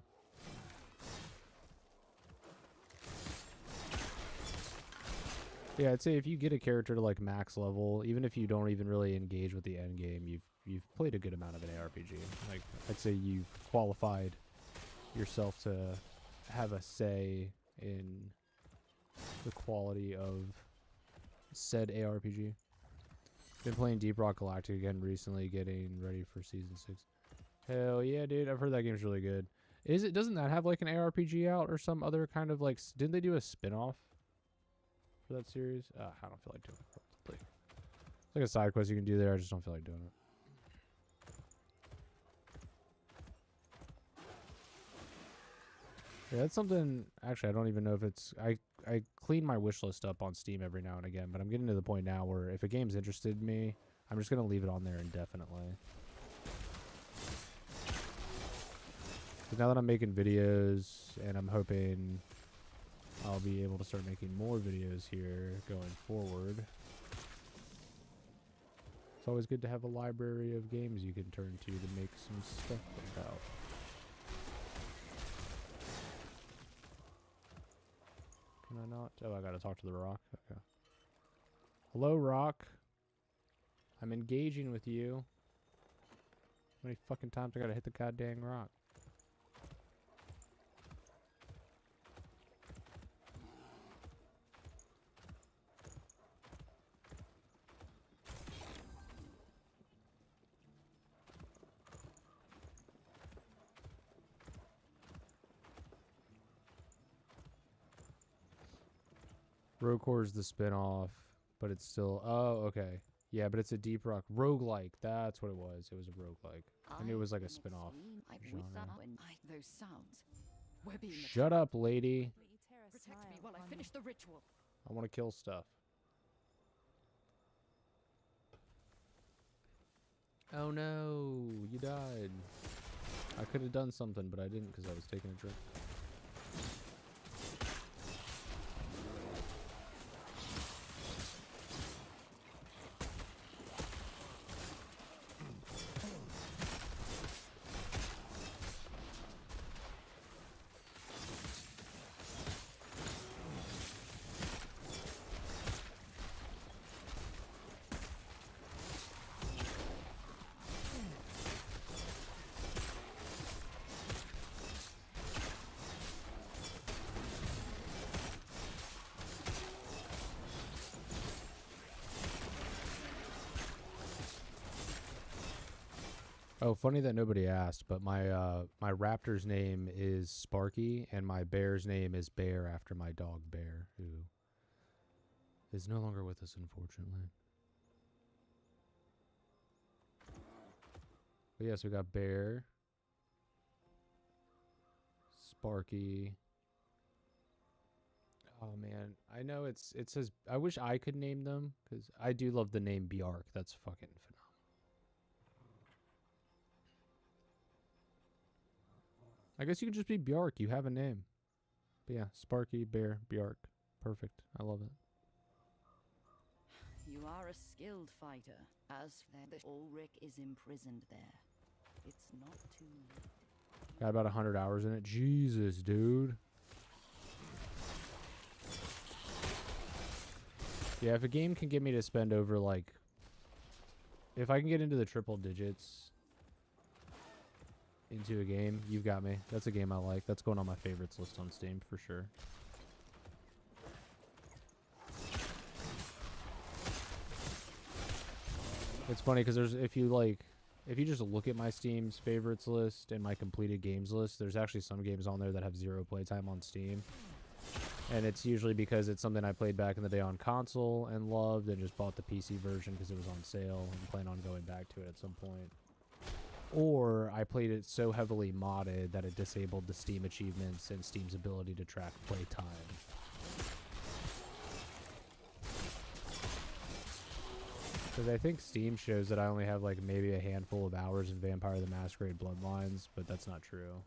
Yeah, I'd say if you get a character to, like, max level, even if you don't even really engage with the end game, you've played a good amount of an ARPG. Like, I'd say you've qualified yourself to have a say in the quality of said ARPG. Been playing Deep Rock Galactic again recently, getting ready for Season 6. Hell yeah, dude. I've heard that game's really good. Doesn't that have, like, an ARPG out or some other kind of, like, didn't they do a spin-off for that series? I don't feel like doing it. It's like a side quest you can do there. I just don't feel like doing it. Yeah, that's something. Actually, I don't even know if it's. I clean my wish list up on Steam every now and again, but I'm getting to the point now where if a game's interested in me, I'm just gonna leave it on there indefinitely. Because now that I'm making videos, and I'm hoping I'll be able to start making more videos here going forward. It's always good to have a library of games you can turn to make some stuff about. Can I not? Oh, I gotta talk to the rock. Okay. Hello, rock. I'm engaging with you. How many fucking times I gotta hit the goddamn rock? Rogue Core is the spin-off, but it's still... Oh, okay. Yeah, but it's a Deep Rock roguelike. That's what it was. It was a roguelike. I knew it was like a spin-off genre. Those sounds. We're being Shut up, lady. Protect me while I finish the ritual. I want to kill stuff. Oh no, you died. I could have done something, but I didn't because I was taking a drink. Oh, funny that nobody asked, but my my raptor's name is Sparky, and my bear's name is Bear after my dog Bear, who is no longer with us, unfortunately. But yes, we got Bear, Sparky. Oh man, I know it says I wish I could name them because I do love the name Bjark. That's fucking phenomenal. I guess you could just be Bjark. You have a name. But yeah, Sparky, Bear, Bjark. Perfect. I love it. You are a skilled fighter. As for the Ulrich is imprisoned there. It's not too late. Got about 100 hours in it. Jesus, dude. Yeah, if a game can get me to spend over, like... If I can get into the triple digits... into a game, you've got me. That's a game I like. That's going on my favorites list on Steam for sure. It's funny because there's if you just look at my Steam's favorites list and my completed games list, there's actually some games on there that have 0 playtime on Steam. And it's usually because it's something I played back in the day on console and loved and just bought the PC version because it was on sale and plan on going back to it at some point. Or I played it so heavily modded that it disabled the Steam achievements and Steam's ability to track playtime. Because I think Steam shows that I only have like maybe a handful of hours in Vampire the Masquerade Bloodlines, but that's not true.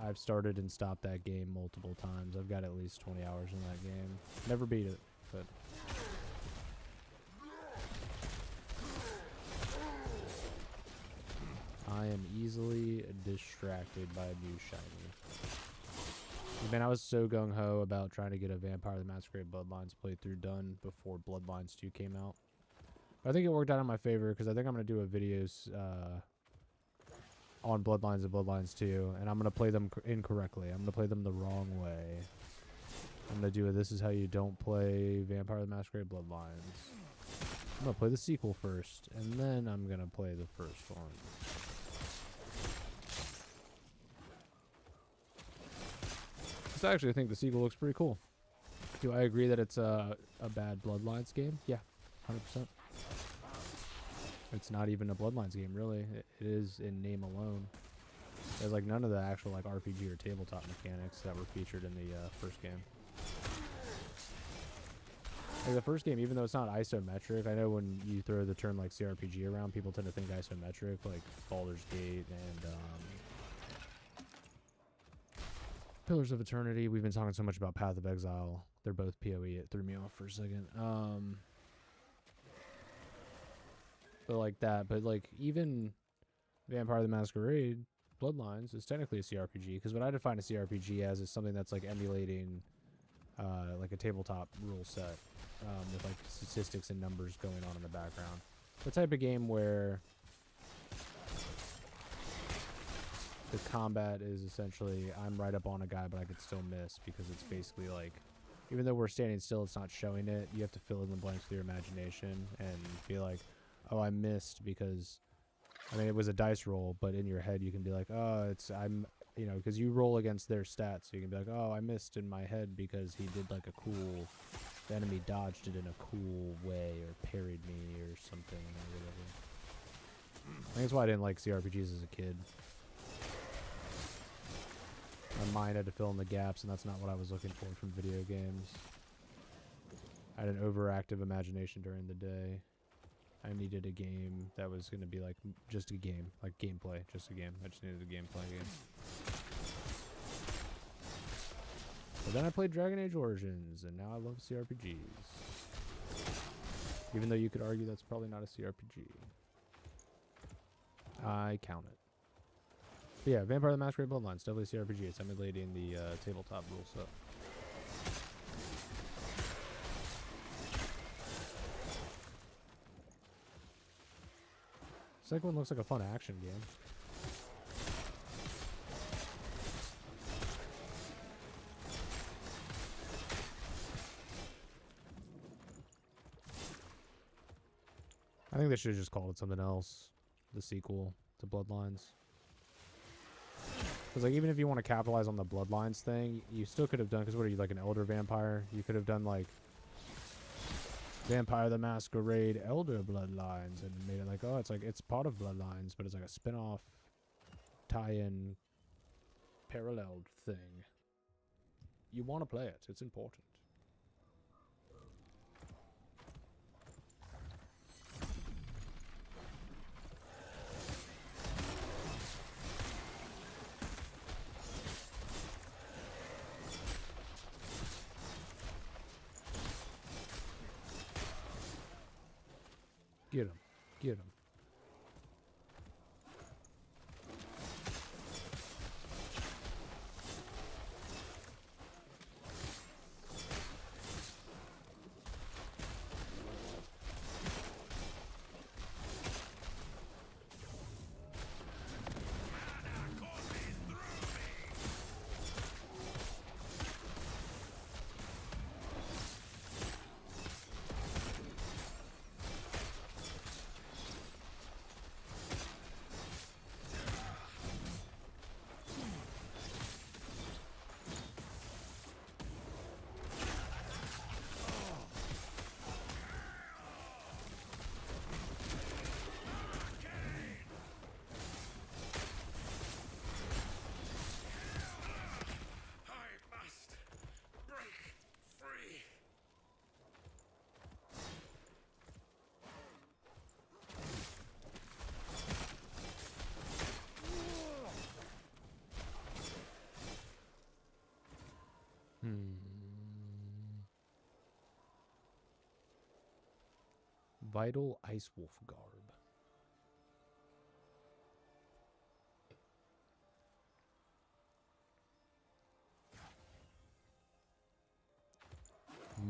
I've started and stopped that game multiple times. I've got at least 20 hours in that game. Never beat it, but... I am easily distracted by a new shiny. Man, I was so gung-ho about trying to get a Vampire the Masquerade Bloodlines playthrough done before Bloodlines 2 came out. But I think it worked out in my favor because I think I'm going to do a videos on Bloodlines and Bloodlines 2, and I'm going to play them incorrectly. I'm going to play them the wrong way. I'm going to do a this is how you don't play Vampire the Masquerade Bloodlines. I'm going to play the sequel first, and then I'm going to play the first one. I actually think the sequel looks pretty cool. Do I agree that it's a bad Bloodlines game? Yeah, 100%. It's not even a Bloodlines game, really. It is in name alone. There's like none of the actual like RPG or tabletop mechanics that were featured in the first game. Like the first game, even though it's not isometric, I know when you throw the term like CRPG around, people tend to think isometric, like Baldur's Gate and Pillars of Eternity. We've been talking so much about Path of Exile. They're both PoE. It threw me off for a second. But like that. But like even Vampire the Masquerade Bloodlines is technically a CRPG, because what I define a CRPG as is something that's like emulating like a tabletop rule set with like statistics and numbers going on in the background. The type of game where the combat is essentially I'm right up on a guy but I could still miss, because it's basically like, even though we're standing still, it's not showing it. You have to fill in the blanks with your imagination and be like, oh, I missed because, I mean, it was a dice roll, but in your head you can be like, oh, you know, because you roll against their stats, so you can be like, oh, I missed in my head because he did like a cool, the enemy dodged it in a cool way or parried me or something or whatever. I think that's why I didn't like CRPGs as a kid. My mind had to fill in the gaps, and that's not what I was looking for from video games. I had an overactive imagination during the day. I needed a game that was going to be like just a game, like gameplay, just a game. I just needed a gameplay game. But then I played Dragon Age Origins, and now I love CRPGs. Even though you could argue that's probably not a CRPG. I count it. But yeah, Vampire the Masquerade Bloodlines, definitely CRPG. It's emulating the tabletop rule set. Second one looks like a fun action game. I think they should have just called it something else. The sequel to Bloodlines. Because like, even if you want to capitalize on the Bloodlines thing, you still could have done, because what are you, like an elder vampire? You could have done like Vampire the Masquerade Elder Bloodlines and made it like, oh, it's like, it's part of Bloodlines, but it's like a spin-off tie-in paralleled thing. You want to play it. It's important. Get him. Get him. Vital Ice Wolf Garb.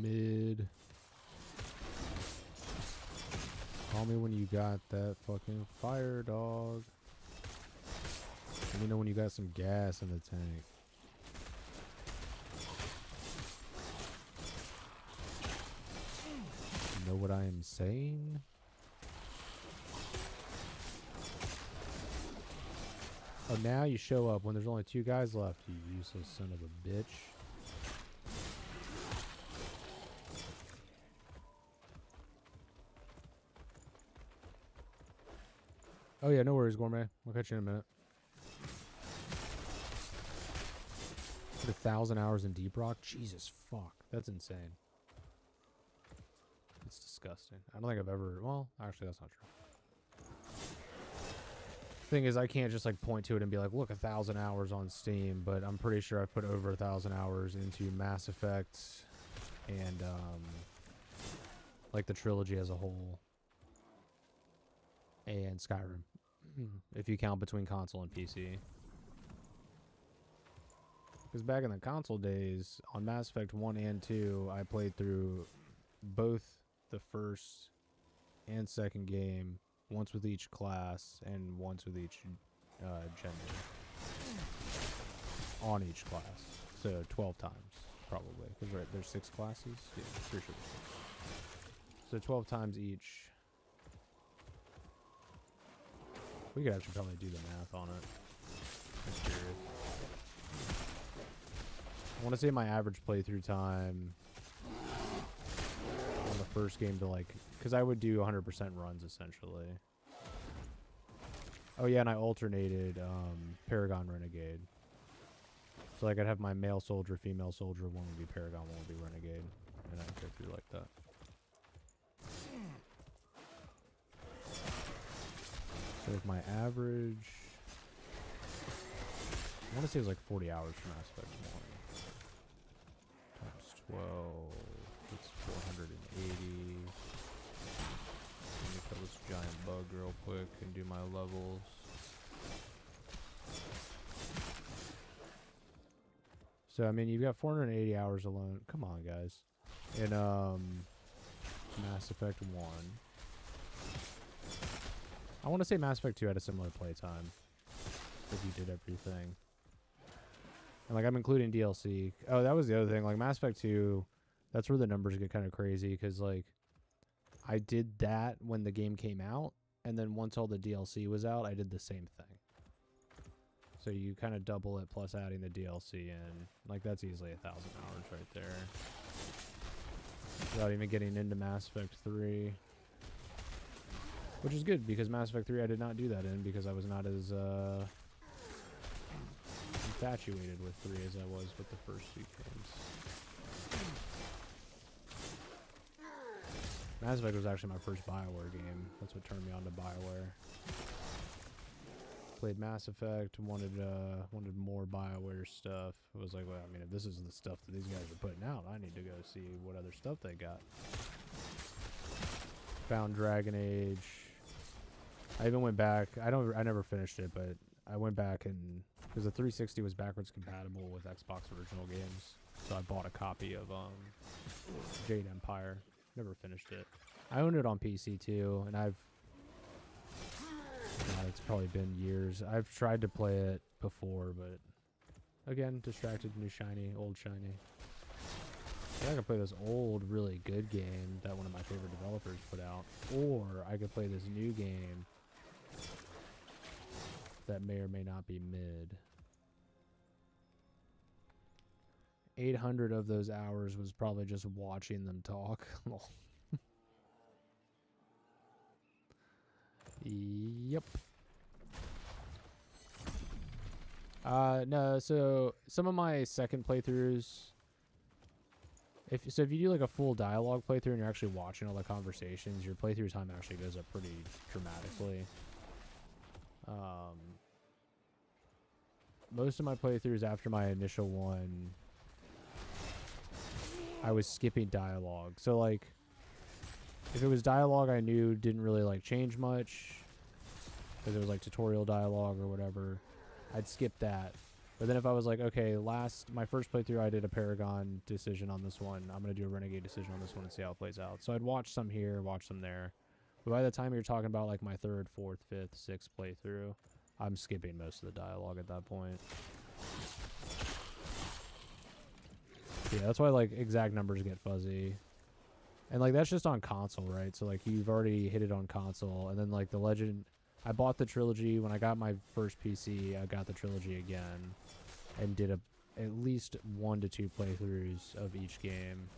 Mid. Call me when you got that fucking fire, dog. Let me know when you got some gas in the tank. Know what I am saying? Oh, now you show up when there's only 2 guys left, you useless son of a bitch. Oh yeah, no worries, Gourmet. I'll catch you in a minute. Put 1,000 hours in Deep Rock? Jesus fuck. That's insane. It's disgusting. I don't think I've ever... Well, actually, that's not true. Thing is, I can't just like point to it and be like, look, 1,000 hours on Steam, but I'm pretty sure I've put over 1,000 hours into Mass Effect and like the trilogy as a whole, and Skyrim, if you count between console and PC. Because back in the console days, on Mass Effect 1 and 2, I played through both the first and second game, once with each class and once with each gender. On each class. So 12 times, probably. Because right, there's 6 classes? Yeah, pretty sure. So 12 times each. We could actually probably do the math on it. I'm curious. want to say my average playthrough time on the first game to like, because I would do 100% runs essentially. Oh yeah, and I alternated Paragon Renegade. So like I'd have my male soldier, female soldier, one would be Paragon, one would be Renegade. And I'd go through like that. So like my average, I want to say it was like 40 hours from Mass Effect 1. Times 12, it's 480. Let me kill this giant bug real quick and do my levels. So I mean, you've got 480 hours alone. Come on, guys. In Mass Effect 1. I want to say Mass Effect 2 had a similar playtime. If you did everything. And like I'm including DLC. Oh, that was the other thing. Like Mass Effect 2, that's where the numbers get kind of crazy because like I did that when the game came out, and then once all the DLC was out, I did the same thing. So you kind of double it plus adding the DLC in. Like that's easily 1,000 hours right there. Without even getting into Mass Effect 3. Which is good because Mass Effect 3 I did not do that in because I was not as infatuated with 3 as I was with the first 2 games. Mass Effect was actually my first BioWare game. That's what turned me on to BioWare. Played Mass Effect, wanted more BioWare stuff. It was like, well, I mean, if this is the stuff that these guys are putting out, I need to go see what other stuff they got. Found Dragon Age. I even went back. I never finished it, but I went back and because the 360 was backwards compatible with Xbox original games, so I bought a copy of Jade Empire. Never finished it. I owned it on PC too, and it's probably been years. I've tried to play it before, but again, distracted. New shiny, old shiny. I could play this old, really good game that one of my favorite developers put out, or I could play this new game that may or may not be mid. 800 of those hours was probably just watching them talk. Yep. No, so some of my second playthroughs, if you do like a full dialogue playthrough and you're actually watching all the conversations, your playthrough time actually goes up pretty dramatically. Most of my playthroughs after my initial one, I was skipping dialogue. So like, if it was dialogue I knew didn't really like change much, because it was like tutorial dialogue or whatever, I'd skip that. But then if I was like, okay, my first playthrough I did a Paragon decision on this one, I'm going to do a Renegade decision on this one and see how it plays out. So I'd watch some here, watch some there. But by the time you're talking about like my 3rd, 4th, 5th, 6th playthrough, I'm skipping most of the dialogue at that point. Yeah, that's why like exact numbers get fuzzy. And like that's just on console, right? So like you've already hit it on console, and then like the Legend, I bought the trilogy when I got my first PC. I got the trilogy again, and did at least 1 to 2 playthroughs of each game.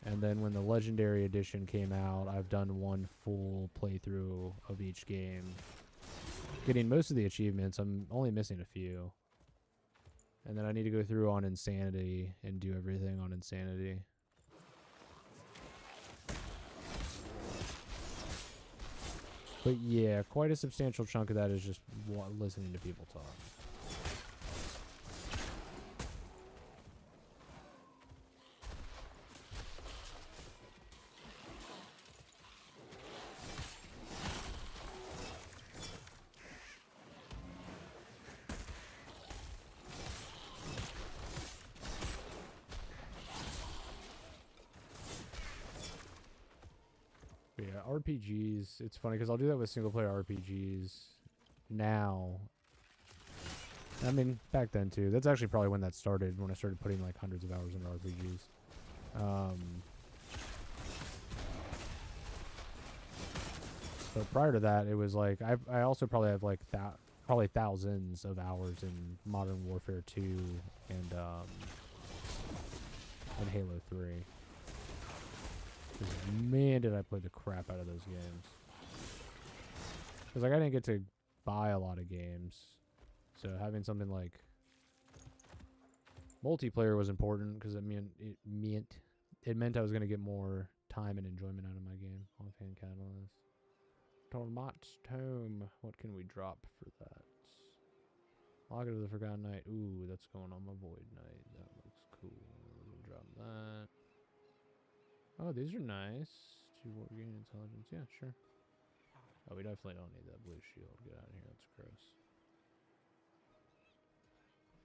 And then when the Legendary Edition came out, I've done 1 full playthrough of each game, getting most of the achievements. I'm only missing a few. And then I need to go through on Insanity and do everything on Insanity. But yeah, quite a substantial chunk of that is just listening to people talk. Yeah, RPGs, it's funny because I'll do that with single player RPGs now. I mean, back then too. That's actually probably when that started, when I started putting like hundreds of hours into RPGs. But prior to that, it was like, I also probably have like probably thousands of hours in Modern Warfare 2 and Halo 3. 'Cause, man, did I play the crap out of those games. Because like I didn't get to buy a lot of games, so having something like multiplayer was important because it meant I was gonna get more time and enjoyment out of my game. Offhand catalyst. Tormot's Tome. What can we drop for that? Locket of the Forgotten Night. Ooh, that's going on my Void Knight. That looks cool. We'll drop that. Oh, these are nice. 2 war gain intelligence. Yeah, sure. Oh, we definitely don't need that blue shield. Get out of here. That's gross.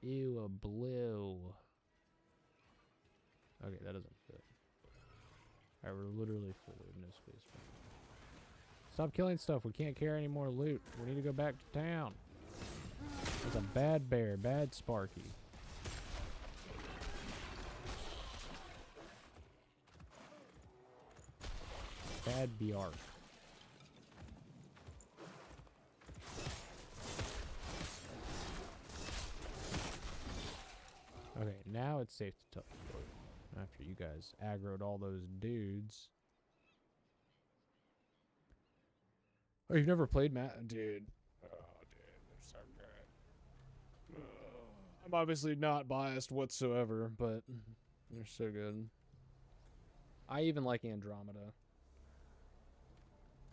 Ew, a blue. Okay, that doesn't fit. Alright, we're literally full. We have no space for it. Stop killing stuff. We can't carry any more loot. We need to go back to town. It's a bad bear. Bad Sparky. Bad BR. Okay, now it's safe to teleport. After you guys aggroed all those dudes. Oh, you've never played Matt? Dude. Oh, dude. They're so good. I'm obviously not biased whatsoever, but they're so good. I even like Andromeda.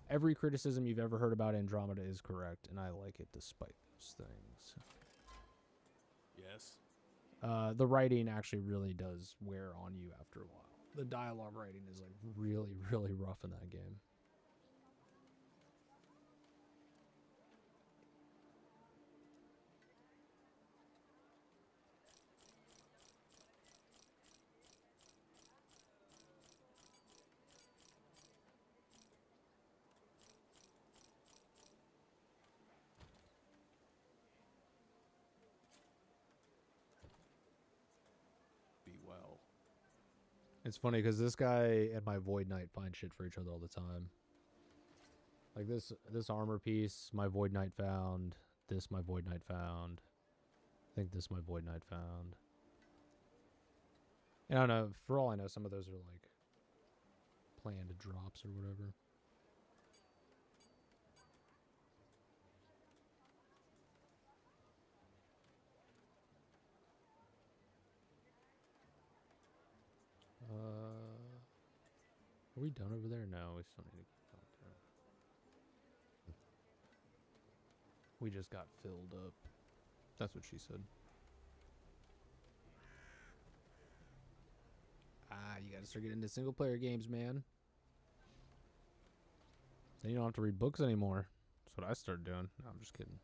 Every criticism you've ever heard about Andromeda is correct, and I like it despite those things. Yes. The writing actually really does wear on you after a while. The dialogue writing is like really, really rough in that game. Be well. It's funny because this guy and my Void Knight find shit for each other all the time. Like this armor piece, my Void Knight found. This my Void Knight found. I think this my Void Knight found. And I don't know, for all I know, some of those are like planned drops or whatever. Are we done over there? No, we still need to keep going through. We just got filled up. That's what she said. You gotta start getting into single player games, man. Then you don't have to read books anymore. That's what I started doing. No, I'm just kidding.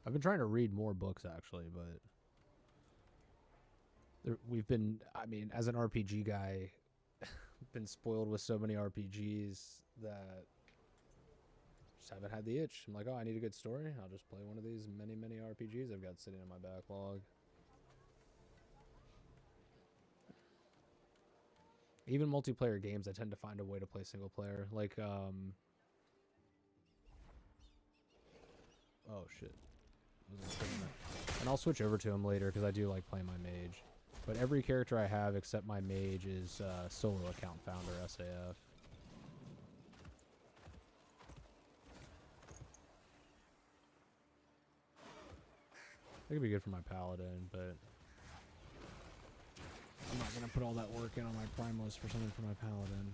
I've been trying to read more books actually, but we've been, I mean, as an RPG guy, been spoiled with so many RPGs that just haven't had the itch. I'm like, oh, I need a good story. I'll just play one of these many, many RPGs I've got sitting in my backlog. Even multiplayer games, I tend to find a way to play single player. Like, oh shit. And I'll switch over to him later because I do like playing my mage. But every character I have except my mage is solo account founder SAF. It could be good for my paladin, but I'm not gonna put all that work in on my primalist for something for my paladin.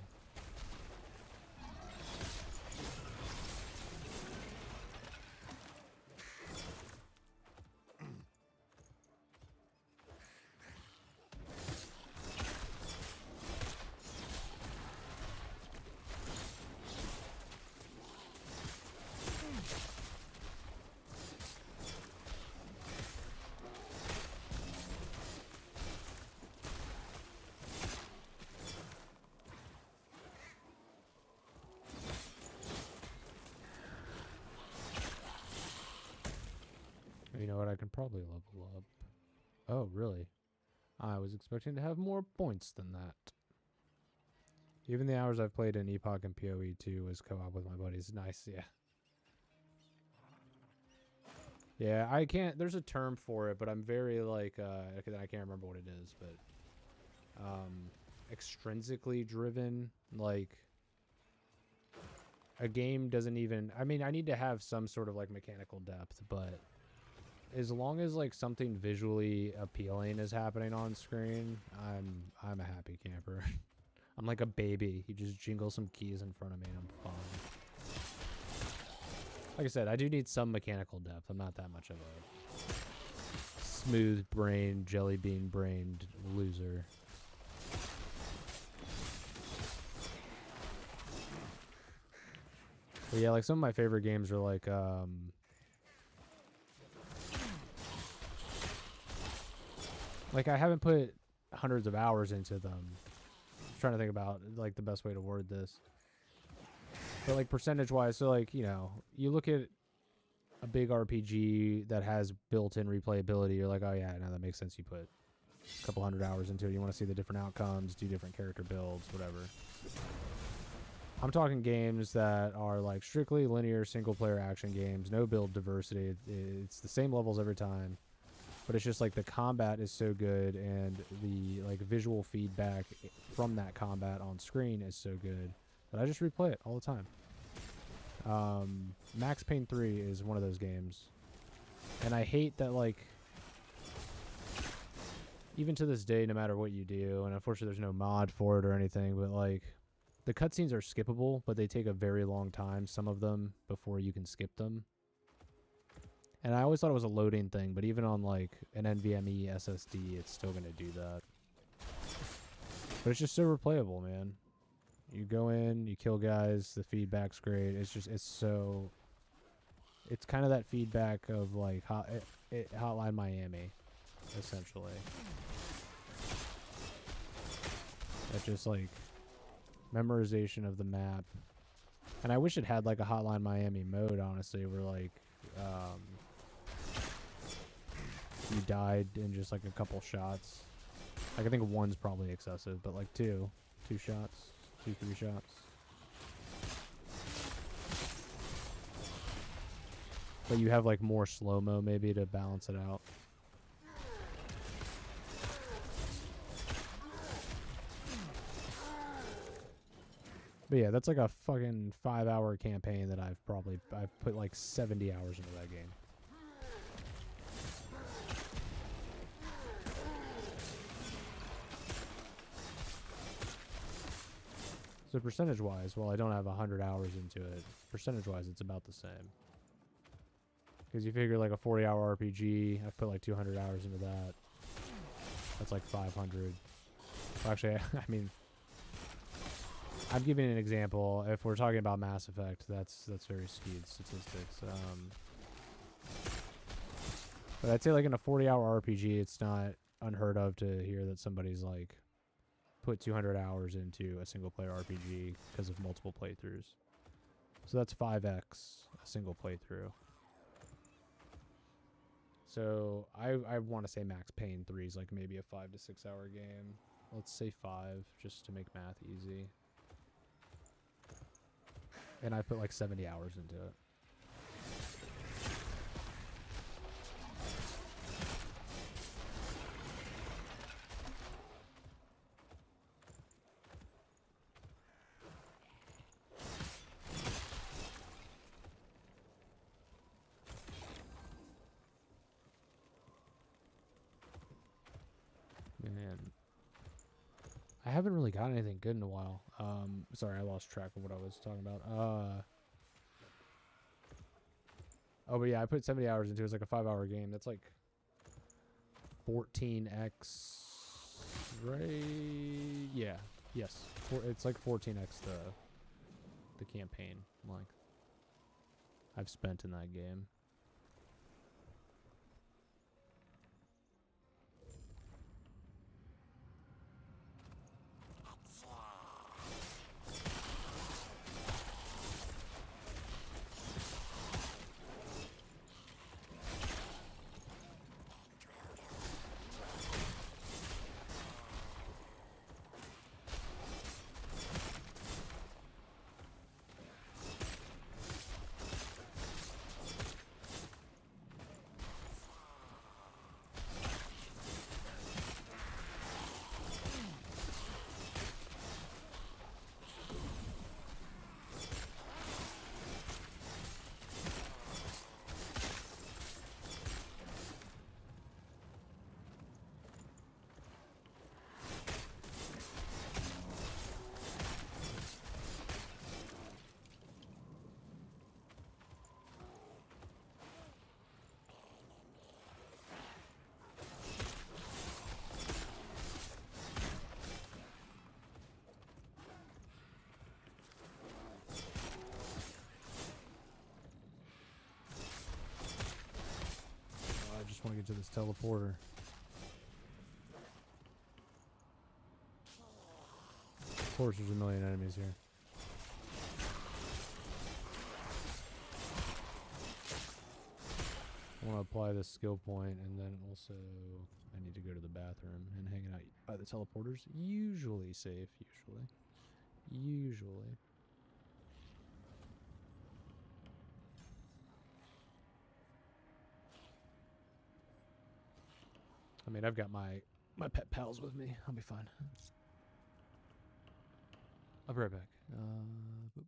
You know what? I can probably level up. Oh, really? I was expecting to have more points than that. Even the hours I've played in Epoch and PoE 2 was co-op with my buddies. Nice, yeah. Yeah, I can't. There's a term for it, but I'm very like I can't remember what it is, but extrinsically driven. Like a game doesn't even. I mean, I need to have some sort of like mechanical depth, but as long as like something visually appealing is happening on screen, I'm a happy camper. I'm like a baby. You just jingle some keys in front of me and I'm fine. Like I said, I do need some mechanical depth. I'm not that much of a smooth-brained, jelly bean-brained loser. But yeah, like some of my favorite games are like I haven't put hundreds of hours into them. I'm trying to think about like the best way to word this. But like percentage-wise, so like, you know, you look at a big RPG that has built-in replayability, you're like, oh yeah, no, that makes sense. You put a couple hundred hours into it. You want to see the different outcomes, do different character builds, whatever. I'm talking games that are like strictly linear single-player action games, no build diversity. It's the same levels every time, but it's just like the combat is so good and the like visual feedback from that combat on screen is so good that I just replay it all the time. Max Payne 3 is one of those games. And I hate that, like, even to this day, no matter what you do, and unfortunately there's no mod for it or anything, but, like, the cutscenes are skippable, but they take a very long time, some of them, before you can skip them. And I always thought it was a loading thing, but even on, like, an NVMe SSD, it's still going to do that. But it's just so replayable, man. You go in, you kill guys, the feedback's great. It's just, it's kind of that feedback of like Hotline Miami, essentially. That just like memorization of the map. And I wish it had like a Hotline Miami mode, honestly, where like you died in just like a couple shots. Like I think one's probably excessive, but like two shots. 2-3 shots. But you have like more slow-mo maybe to balance it out. But yeah, that's like a fucking 5-hour campaign that I've put like 70 hours into that game. So percentage-wise, while I don't have 100 hours into it, percentage-wise, it's about the same. Because you figure like a 40-hour RPG, I've put like 200 hours into that. That's like 500. Well, actually, I mean, I'm giving an example. If we're talking about Mass Effect, that's very skewed statistics. But I'd say like in a 40-hour RPG, it's not unheard of to hear that somebody's like put 200 hours into a single-player RPG because of multiple playthroughs. So that's 5x a single playthrough. So I want to say Max Payne 3 is like maybe a 5 to 6 hour game. Let's say 5, just to make math easy. And I put like 70 hours into it. Man, I haven't really got anything good in a while. Sorry, I lost track of what I was talking about. Oh, but yeah, I put 70 hours into it. It's like a 5-hour game. That's like 14x, right? Yeah, yes. It's like 14x the campaign length I've spent in that game. just want to get to this teleporter. Of course, there's a million enemies here. I want to apply this skill point, and then also I need to go to the bathroom, and hanging out by the teleporters usually safe. Usually. I mean, I've got my pet pals with me. I'll be fine. I'll be right back. Boop.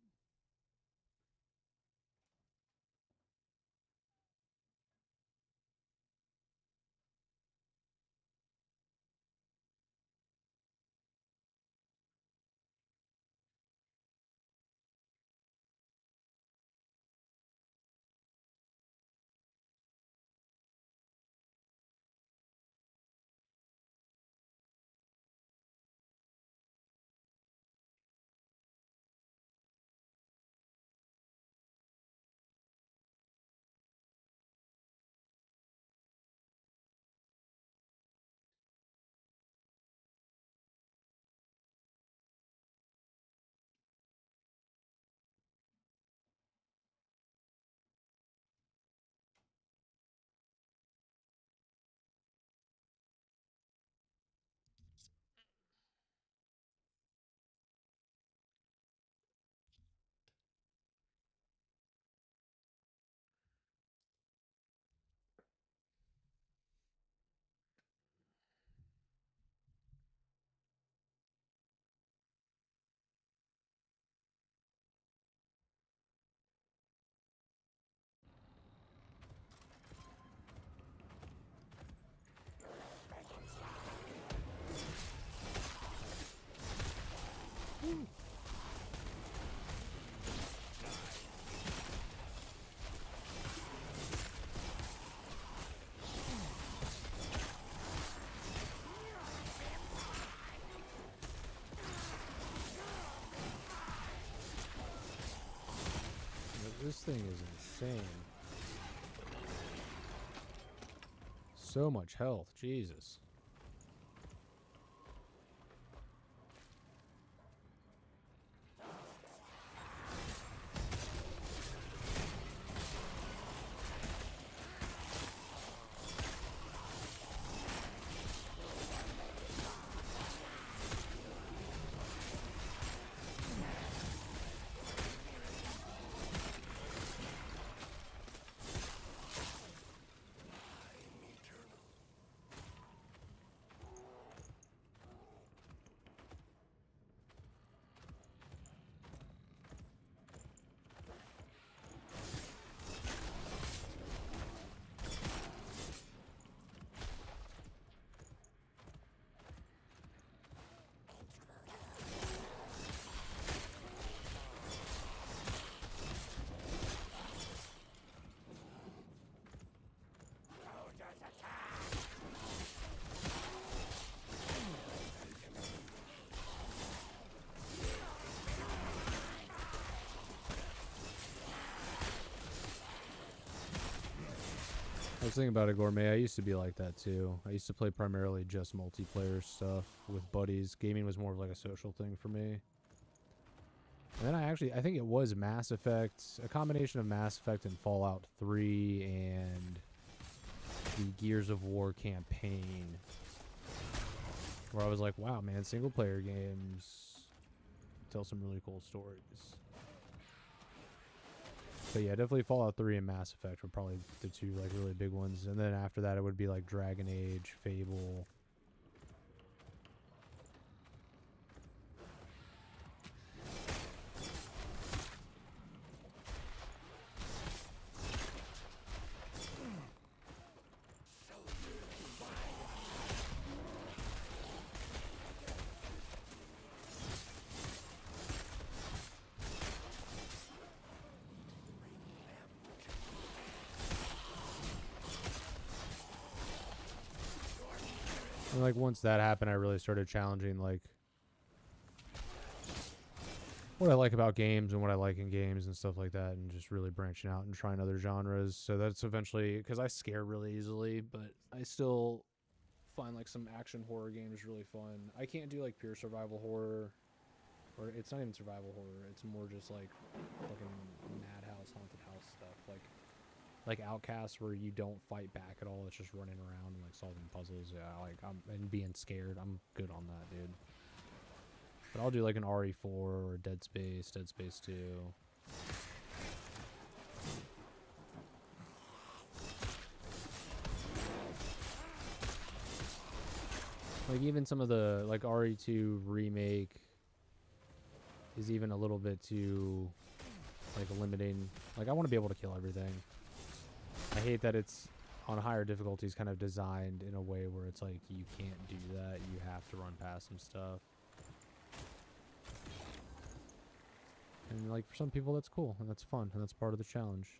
This thing is insane. So much health, Jesus. I was thinking about it, Gourmet. I used to be like that too. I used to play primarily just multiplayer stuff with buddies. Gaming was more of like a social thing for me. And then I think it was Mass Effect, a combination of Mass Effect and Fallout 3 and the Gears of War campaign, where I was like, wow, man, single player games tell some really cool stories. But yeah, definitely Fallout 3 and Mass Effect were probably the two like really big ones. And then after that, it would be like Dragon Age, Fable. And like once that happened, I really started challenging like, what I like about games and what I like in games and stuff like that, and just really branching out and trying other genres. So that's eventually, because I scare really easily, but I still find like some action horror games really fun. I can't do like pure survival horror, or it's not even survival horror. It's more just like fucking madhouse, haunted house stuff, like Outcast, where you don't fight back at all. It's just running around and like solving puzzles. Yeah, like and being scared. I'm good on that, dude. But I'll do like an RE4 or Dead Space 2. Like even some of the like RE2 remake is even a little bit too like limiting. Like I want to be able to kill everything. I hate that it's on higher difficulties kind of designed in a way where it's like you can't do that. You have to run past some stuff. And like for some people that's cool and that's fun and that's part of the challenge.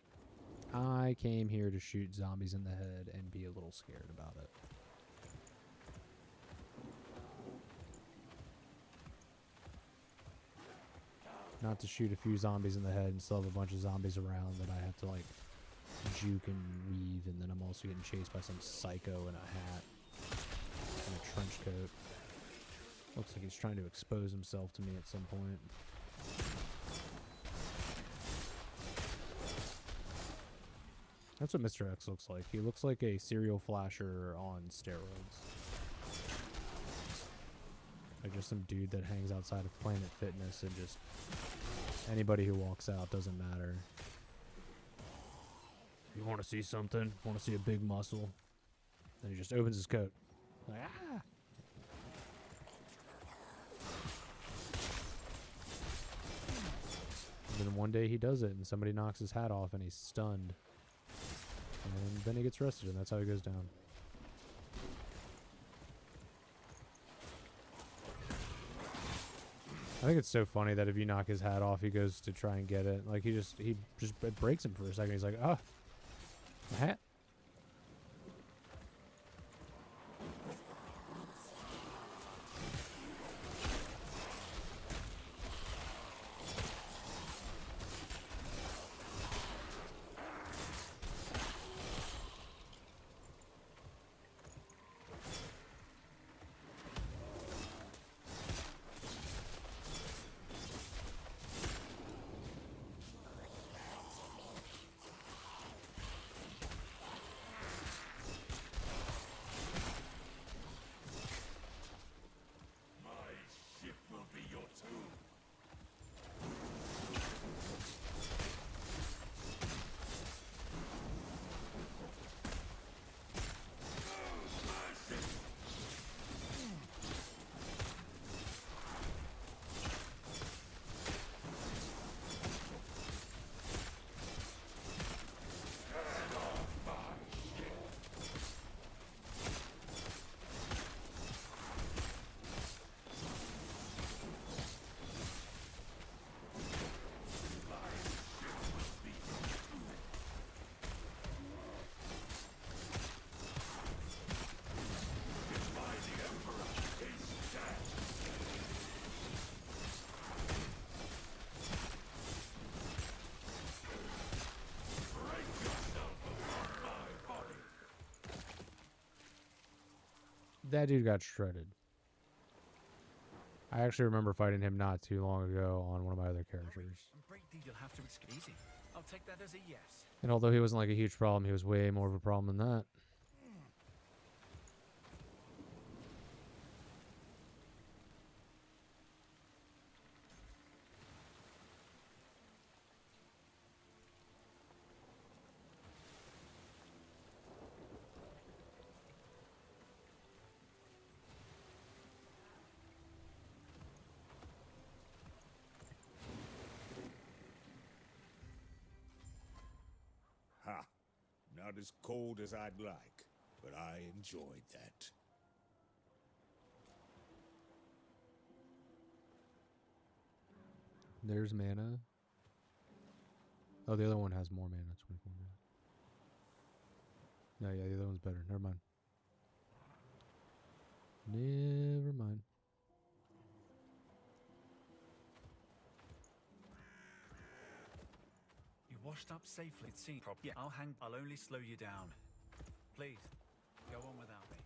I came here to shoot zombies in the head and be a little scared about it. Not to shoot a few zombies in the head and still have a bunch of zombies around that I have to like juke and weave, and then I'm also getting chased by some psycho in a hat and a trench coat. Looks like he's trying to expose himself to me at some point. That's what Mr. X looks like. He looks like a serial flasher on steroids. Like just some dude that hangs outside of Planet Fitness and just anybody who walks out doesn't matter. You want to see something? Want to see a big muscle? Then he just opens his coat. Like, ah! And then one day he does it and somebody knocks his hat off and he's stunned. And then he gets arrested and that's how he goes down. I think it's so funny that if you knock his hat off, he goes to try and get it. Like he just it breaks him for a second. He's like, "Oh, my hat." That dude got shredded. I actually remember fighting him not too long ago on one of my other characters. You'll have to excuse it. I'll take that as a yes. And although he wasn't like a huge problem, he was way more of a problem than that. Ha! Not as cold as I'd like, but I enjoyed that. There's mana. Oh, the other one has more mana. 24 mana. No, yeah, the other one's better. Never mind. Never mind. washed up safely. It seems proper. Yeah, I'll only slow you down. Please, go on without me.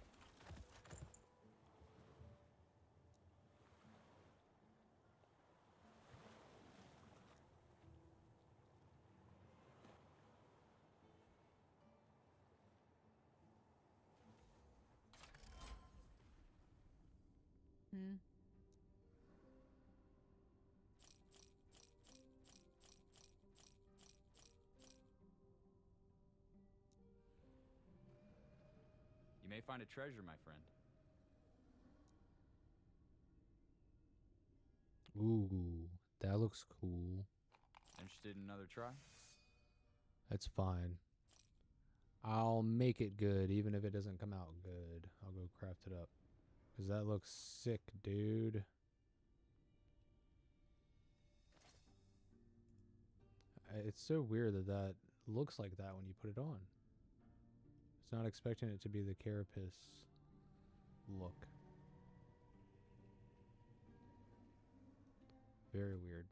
Hmm. You may find a treasure, my friend. Ooh, that looks cool. Interested in another try? That's fine. I'll make it good, even if it doesn't come out good. I'll go craft it up. Because that looks sick, dude. It's so weird that that looks like that when you put it on. It's not expecting it to be the carapace look. Very weird.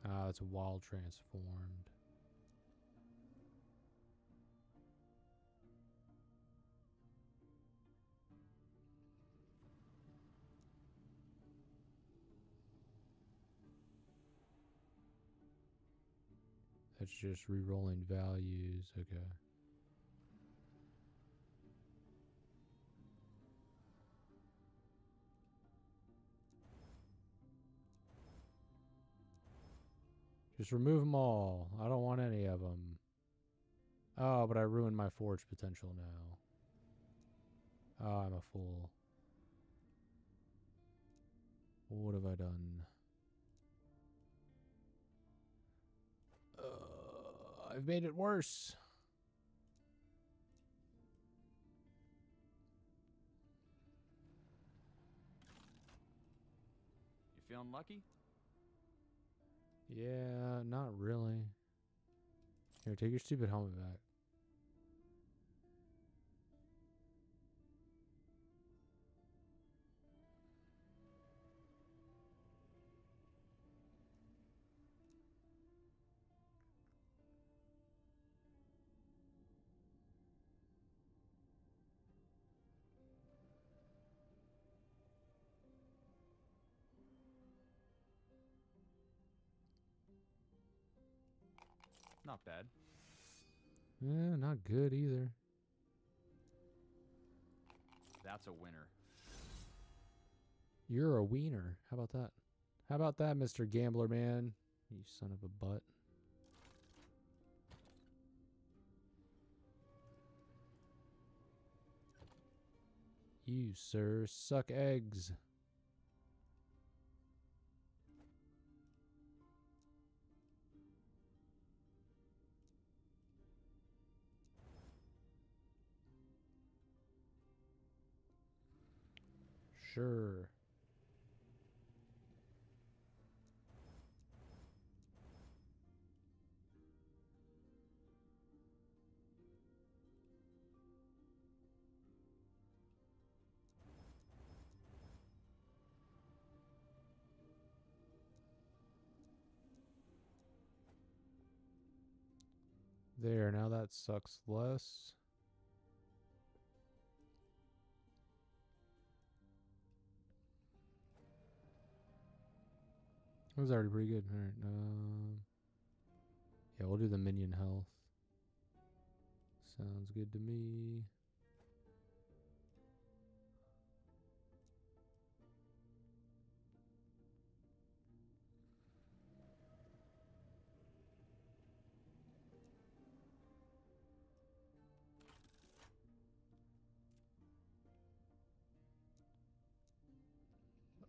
Ah, it's wild transformed. That's just re-rolling values. Okay. Just remove them all. I don't want any of them. Oh, but I ruined my forge potential now. Oh, I'm a fool. What have I done? I've made it worse. You feeling lucky? Yeah, not really. Here, take your stupid helmet back. Not bad. Yeah, not good either. That's a winner. You're a wiener. How about that? How about that, Mr. Gambler Man? You son of a butt. You, sir, suck eggs. Sure. There, now that sucks less. That was already pretty good. Alright, yeah, we'll do the minion health. Sounds good to me.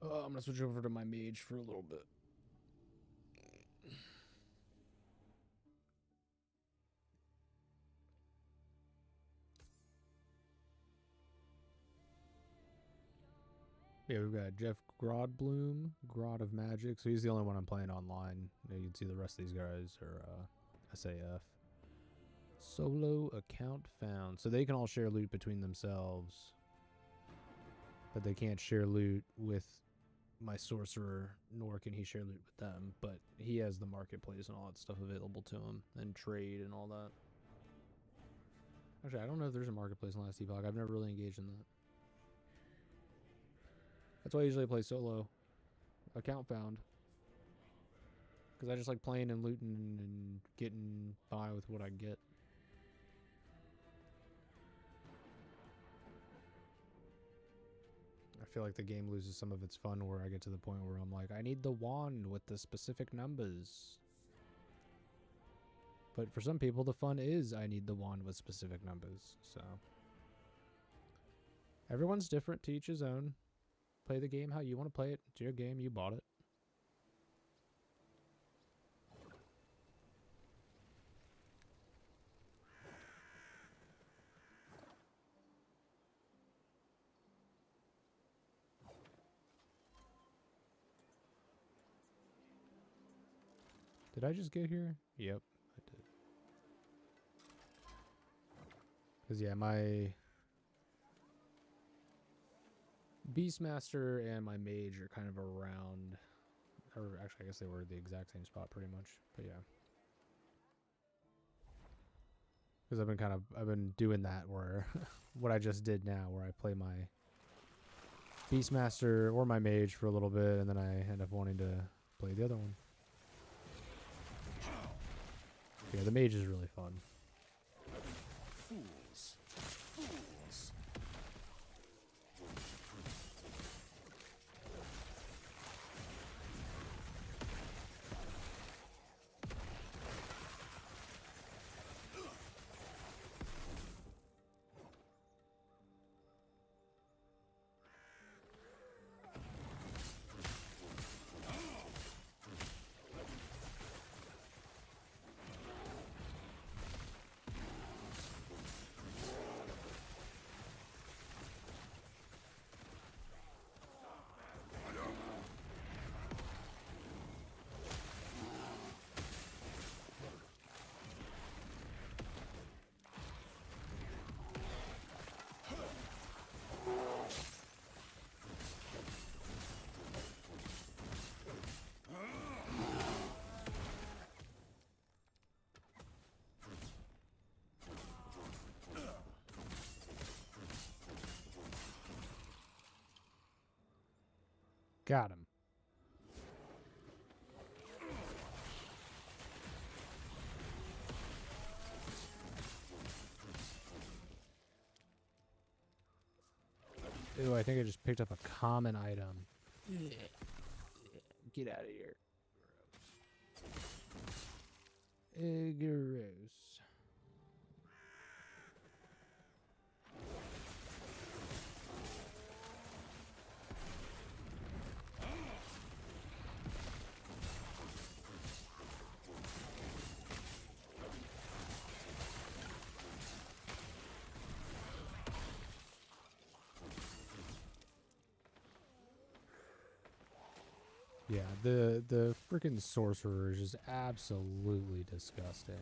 I'm gonna switch over to my mage for a little bit. Yeah, we've got Jeff Grodbloom, Grod of Magic. So he's the only one I'm playing online. You can see the rest of these guys are SAF. Solo account found. So they can all share loot between themselves. but they can't share loot with my sorcerer, nor can he share loot with them. But he has the marketplace and all that stuff available to him, and trade and all that. Actually, I don't know if there's a marketplace in Last Epoch. I've never really engaged in that. That's why I usually play solo. Account found. Because I just like playing and looting and getting by with what I get. I feel like the game loses some of its fun where I get to the point where I'm like, I need the wand with the specific numbers. But for some people, the fun is I need the wand with specific numbers. So everyone's different, to each his own. Play the game how you want to play it. It's your game. You bought it. Did I just get here? Yep, I did. Because, yeah, my Beastmaster and my Mage are kind of around. Or actually, I guess they were the exact same spot pretty much. But, yeah. Because I've been doing that where, what I just did now, where I play my Beastmaster or my Mage for a little bit, and then I end up wanting to play the other one. Yeah, the Mage is really fun. Fools. Fools. Got him. Ew, I think I just picked up a common item. Get out of here. Gross. Yeah, the freaking sorcerer is just absolutely disgusting.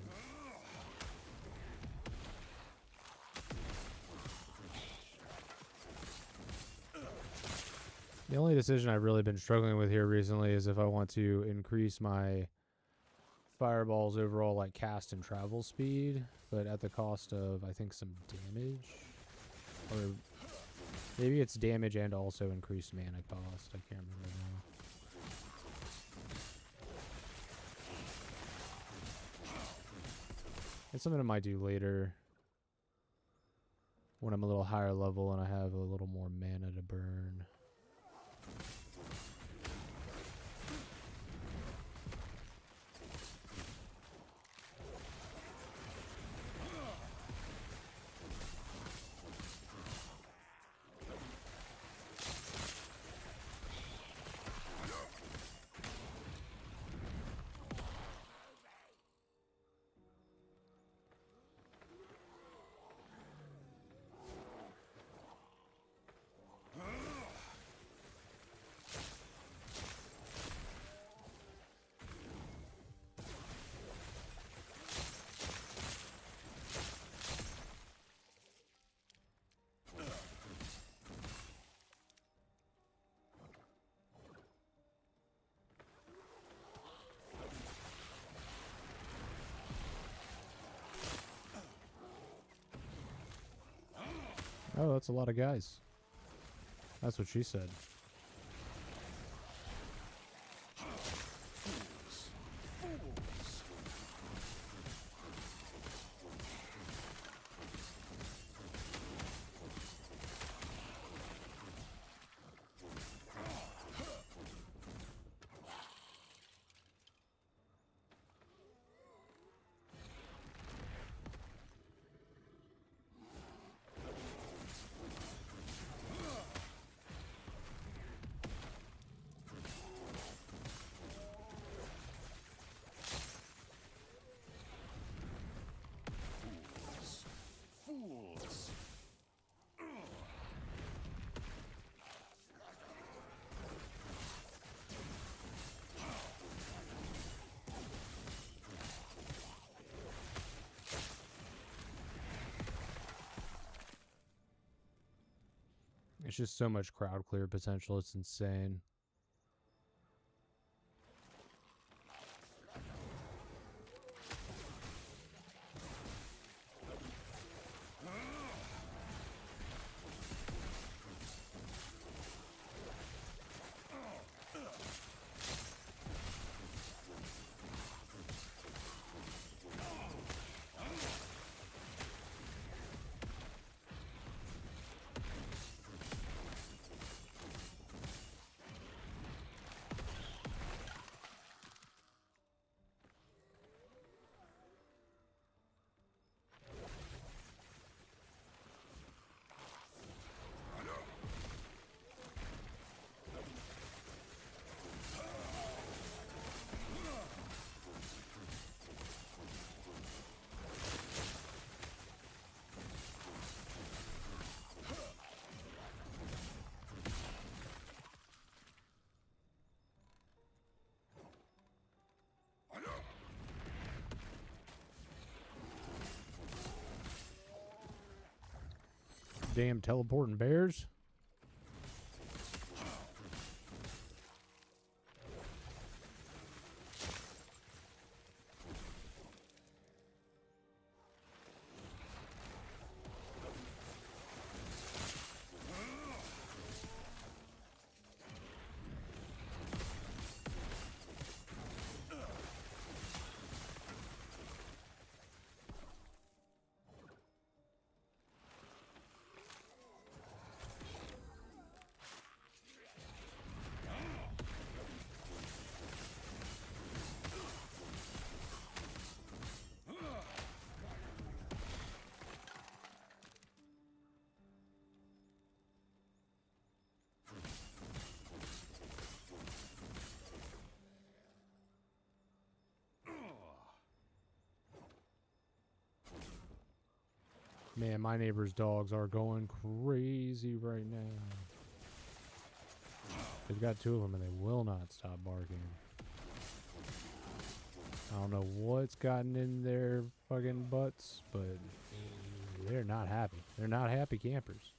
The only decision I've really been struggling with here recently is if I want to increase my fireball's overall like cast and travel speed, but at the cost of I think some damage, or maybe it's damage and also increased mana cost. I can't remember now. It's something I might do later when I'm a little higher level and I have a little more mana to burn. Oh, that's a lot of guys. That's what she said. Fools! It's just so much crowd clear potential. It's insane. Damn teleporting bears. Man, my neighbor's dogs are going crazy right now. They've got two of them and they will not stop barking. I don't know what's gotten in their fucking butts, but they're not happy. They're not happy campers.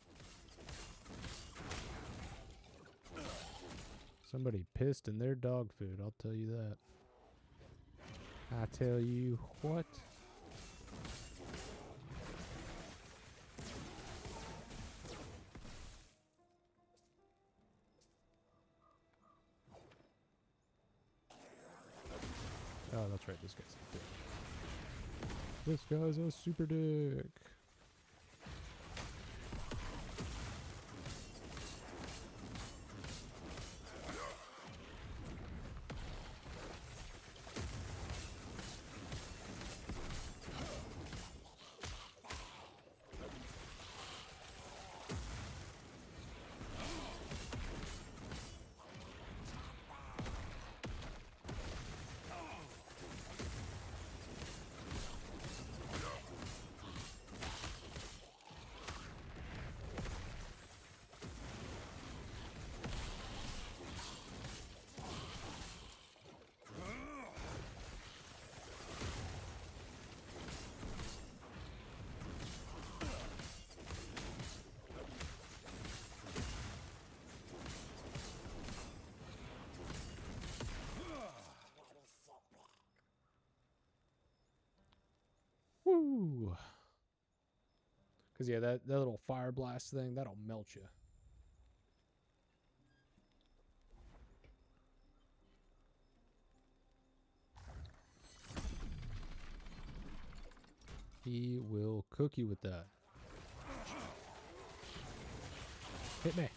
Somebody pissed in their dog food, I'll tell you that. I tell you what. Oh, that's right, this guy's a dick. This guy's a super dick. Woo! Because, yeah, that little fire blast thing, that'll melt you. He will cook you with that. Hit me. It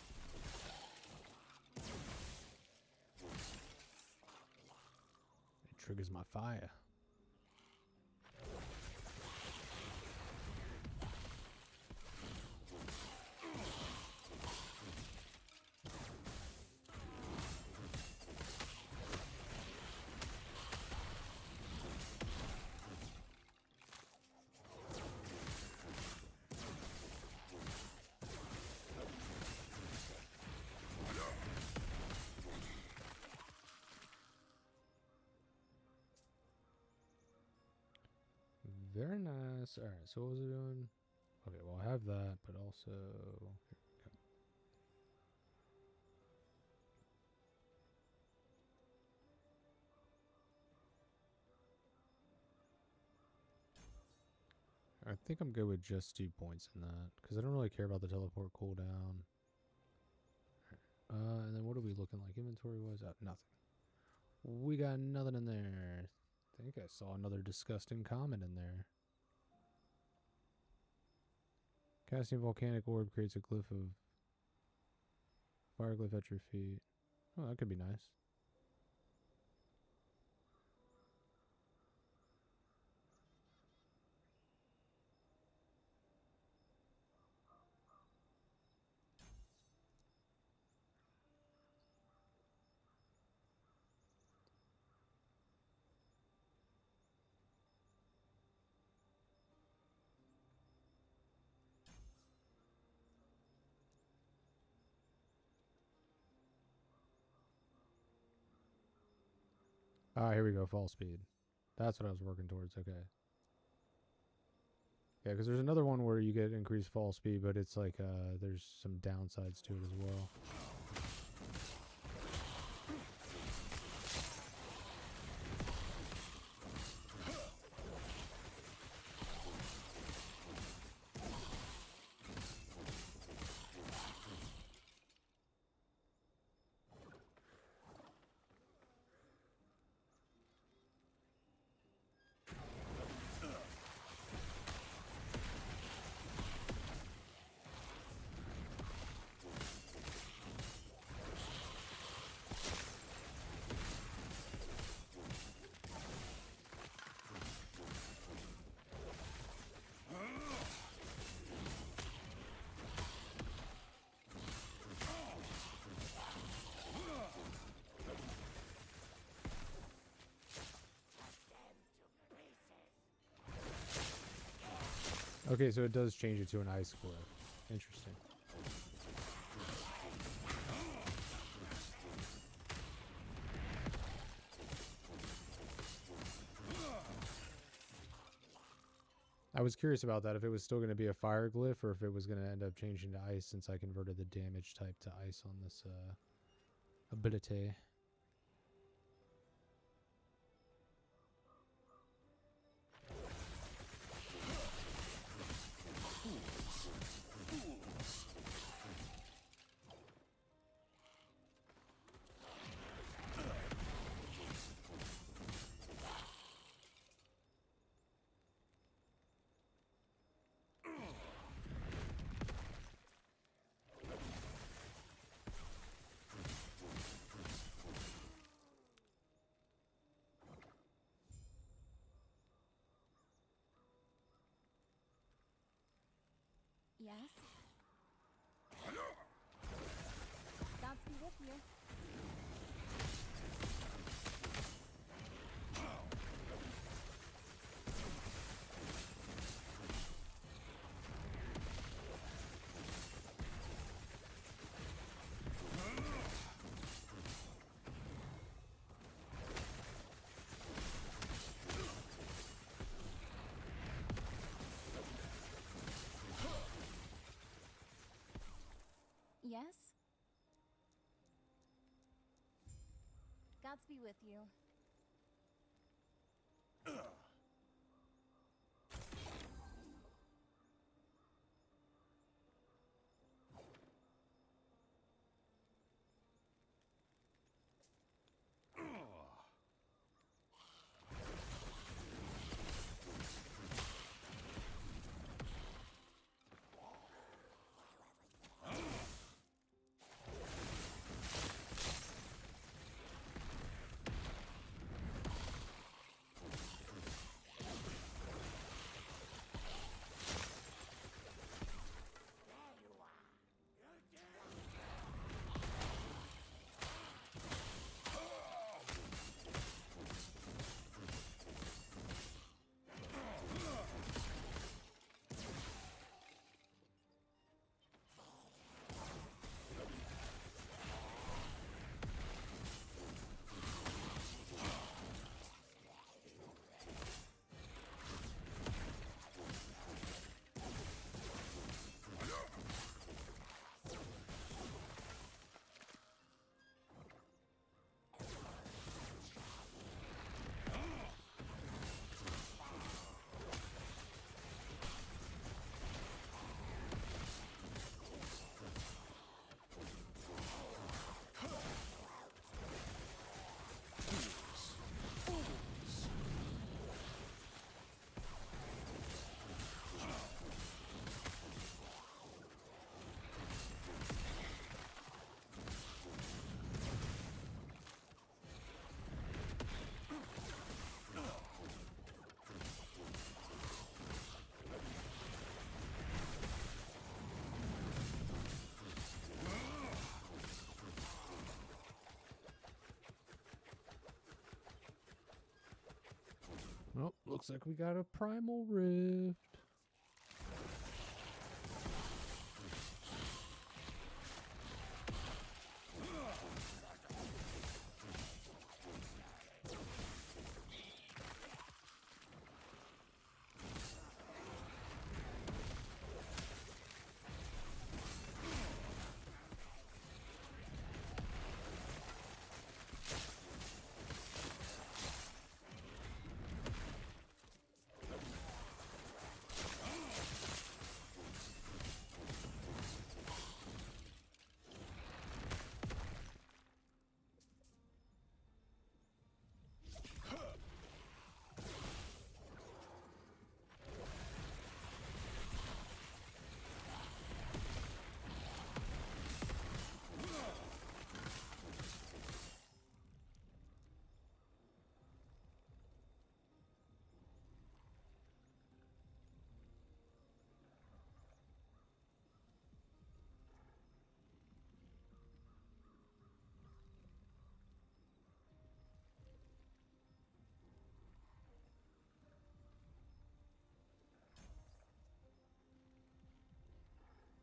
triggers my fire. Very nice. All right, so what was it doing? Okay, well, I have that, but also... Here we go. I think I'm good with just 2 points in that, because I don't really care about the teleport cooldown. And then what are we looking like inventory-wise? Nothing. We got nothing in there. I think I saw another disgusting comment in there. Casting volcanic orb creates a glyph of fire glyph at your feet. Oh, that could be nice. Ah, here we go. Fall speed. That's what I was working towards. Okay. Yeah, because there's another one where you get increased fall speed, but it's like there's some downsides to it as well. Okay, so it does change it to an ice core. Interesting. I was curious about that, if it was still going to be a fire glyph or if it was going to end up changing to ice since I converted the damage type to ice on this ability. Yes? Gods be with you. Yes? Gods be with you. Oh, looks like we got a primal rift.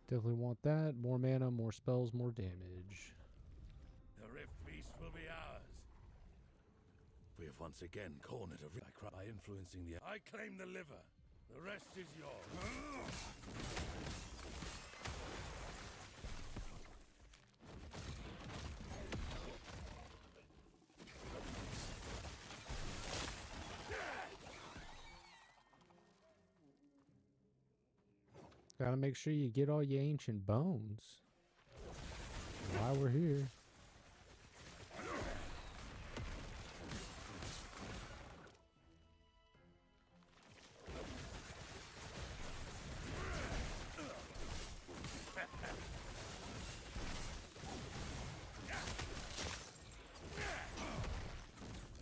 Definitely want that. More mana, more spells, more damage. The Rift Beast will be ours. We have once again cornered a Rift by influencing the... I claim the liver. The rest is yours. Gotta make sure you get all your ancient bones. While we're here.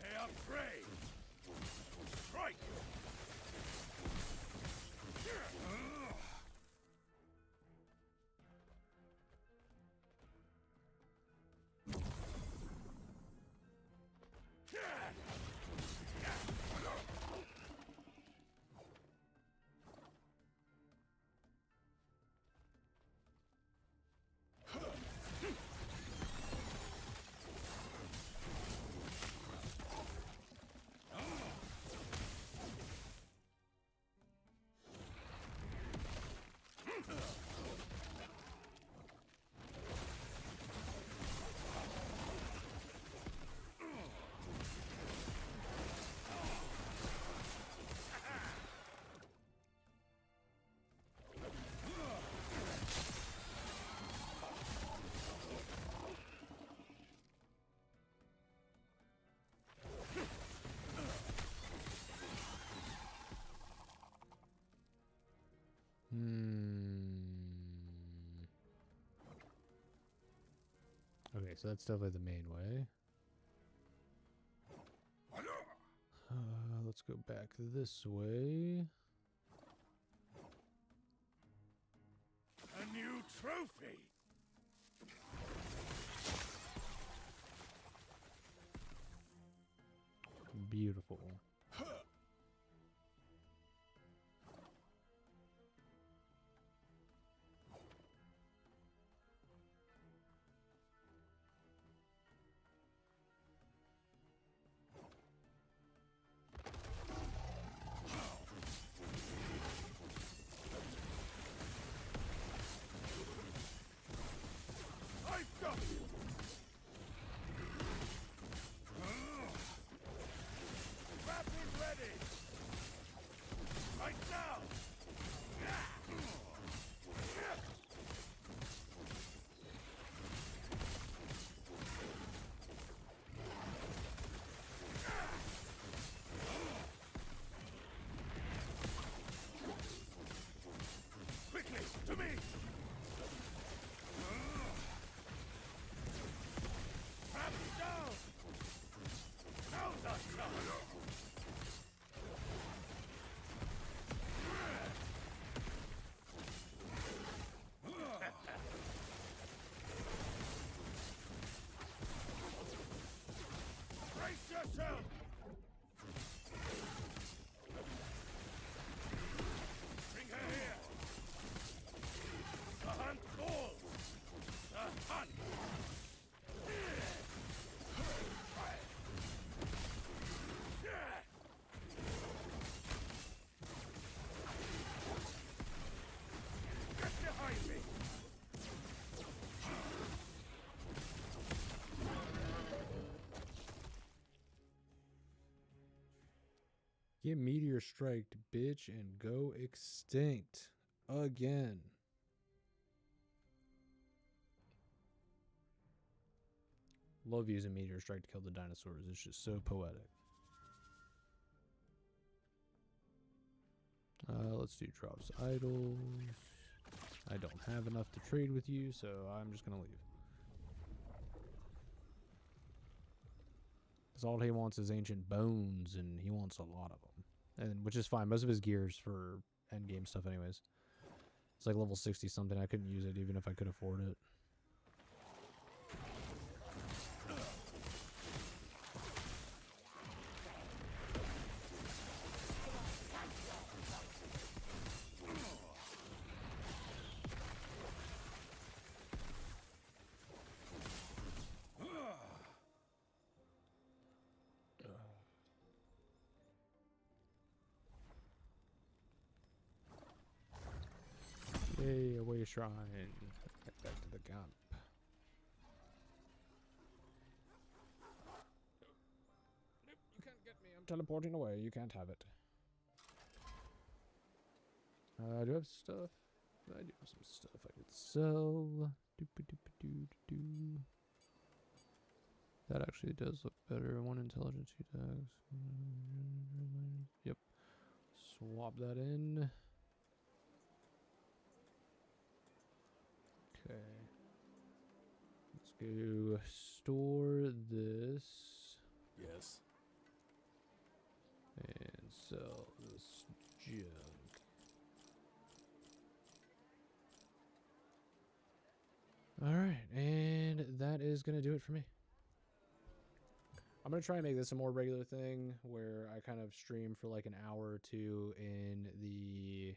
They are prey. Strike. Okay, so that's definitely the main way. Let's go back this way. A new trophy. Beautiful. I've got you. Rapid Get meteor striked, bitch, and go extinct again. Love using meteor strike to kill the dinosaurs. It's just so poetic. Let's do drops idols. I don't have enough to trade with you, so I'm just gonna leave. Because all he wants is ancient bones, and he wants a lot of them. And which is fine. Most of his gear's for endgame stuff anyways. It's like level 60 something. I couldn't use it even if I could afford it. Yay, away shrine. Get back to the camp. Nope, you can't get me. I'm teleporting away. You can't have it. I do have stuff. I do have some stuff I could sell. Doop-a-doop-a-doo-doo. That actually does look better. 1 intelligence, 2 tags. Yep. Swap that in. Okay. Let's go store this. Yes. And sell this junk. Alright, and that is going to do it for me. I'm going to try and make this a more regular thing where I kind of stream for like an hour or two in the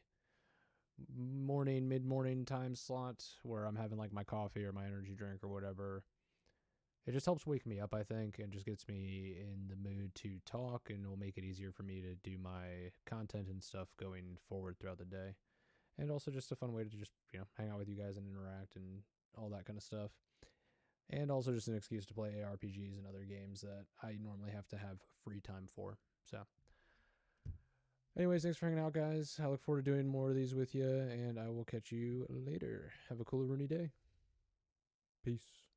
morning, mid-morning time slot where I'm having like my coffee or my energy drink or whatever. It just helps wake me up, I think, and just gets me in the mood to talk, and it'll make it easier for me to do my content and stuff going forward throughout the day. And also just a fun way to just, you know, hang out with you guys and interact and all that kind of stuff. And also just an excuse to play ARPGs and other games that I normally have to have free time for. So anyways, thanks for hanging out, guys. I look forward to doing more of these with you, and I will catch you later. Have a cool, Rooney day. Peace.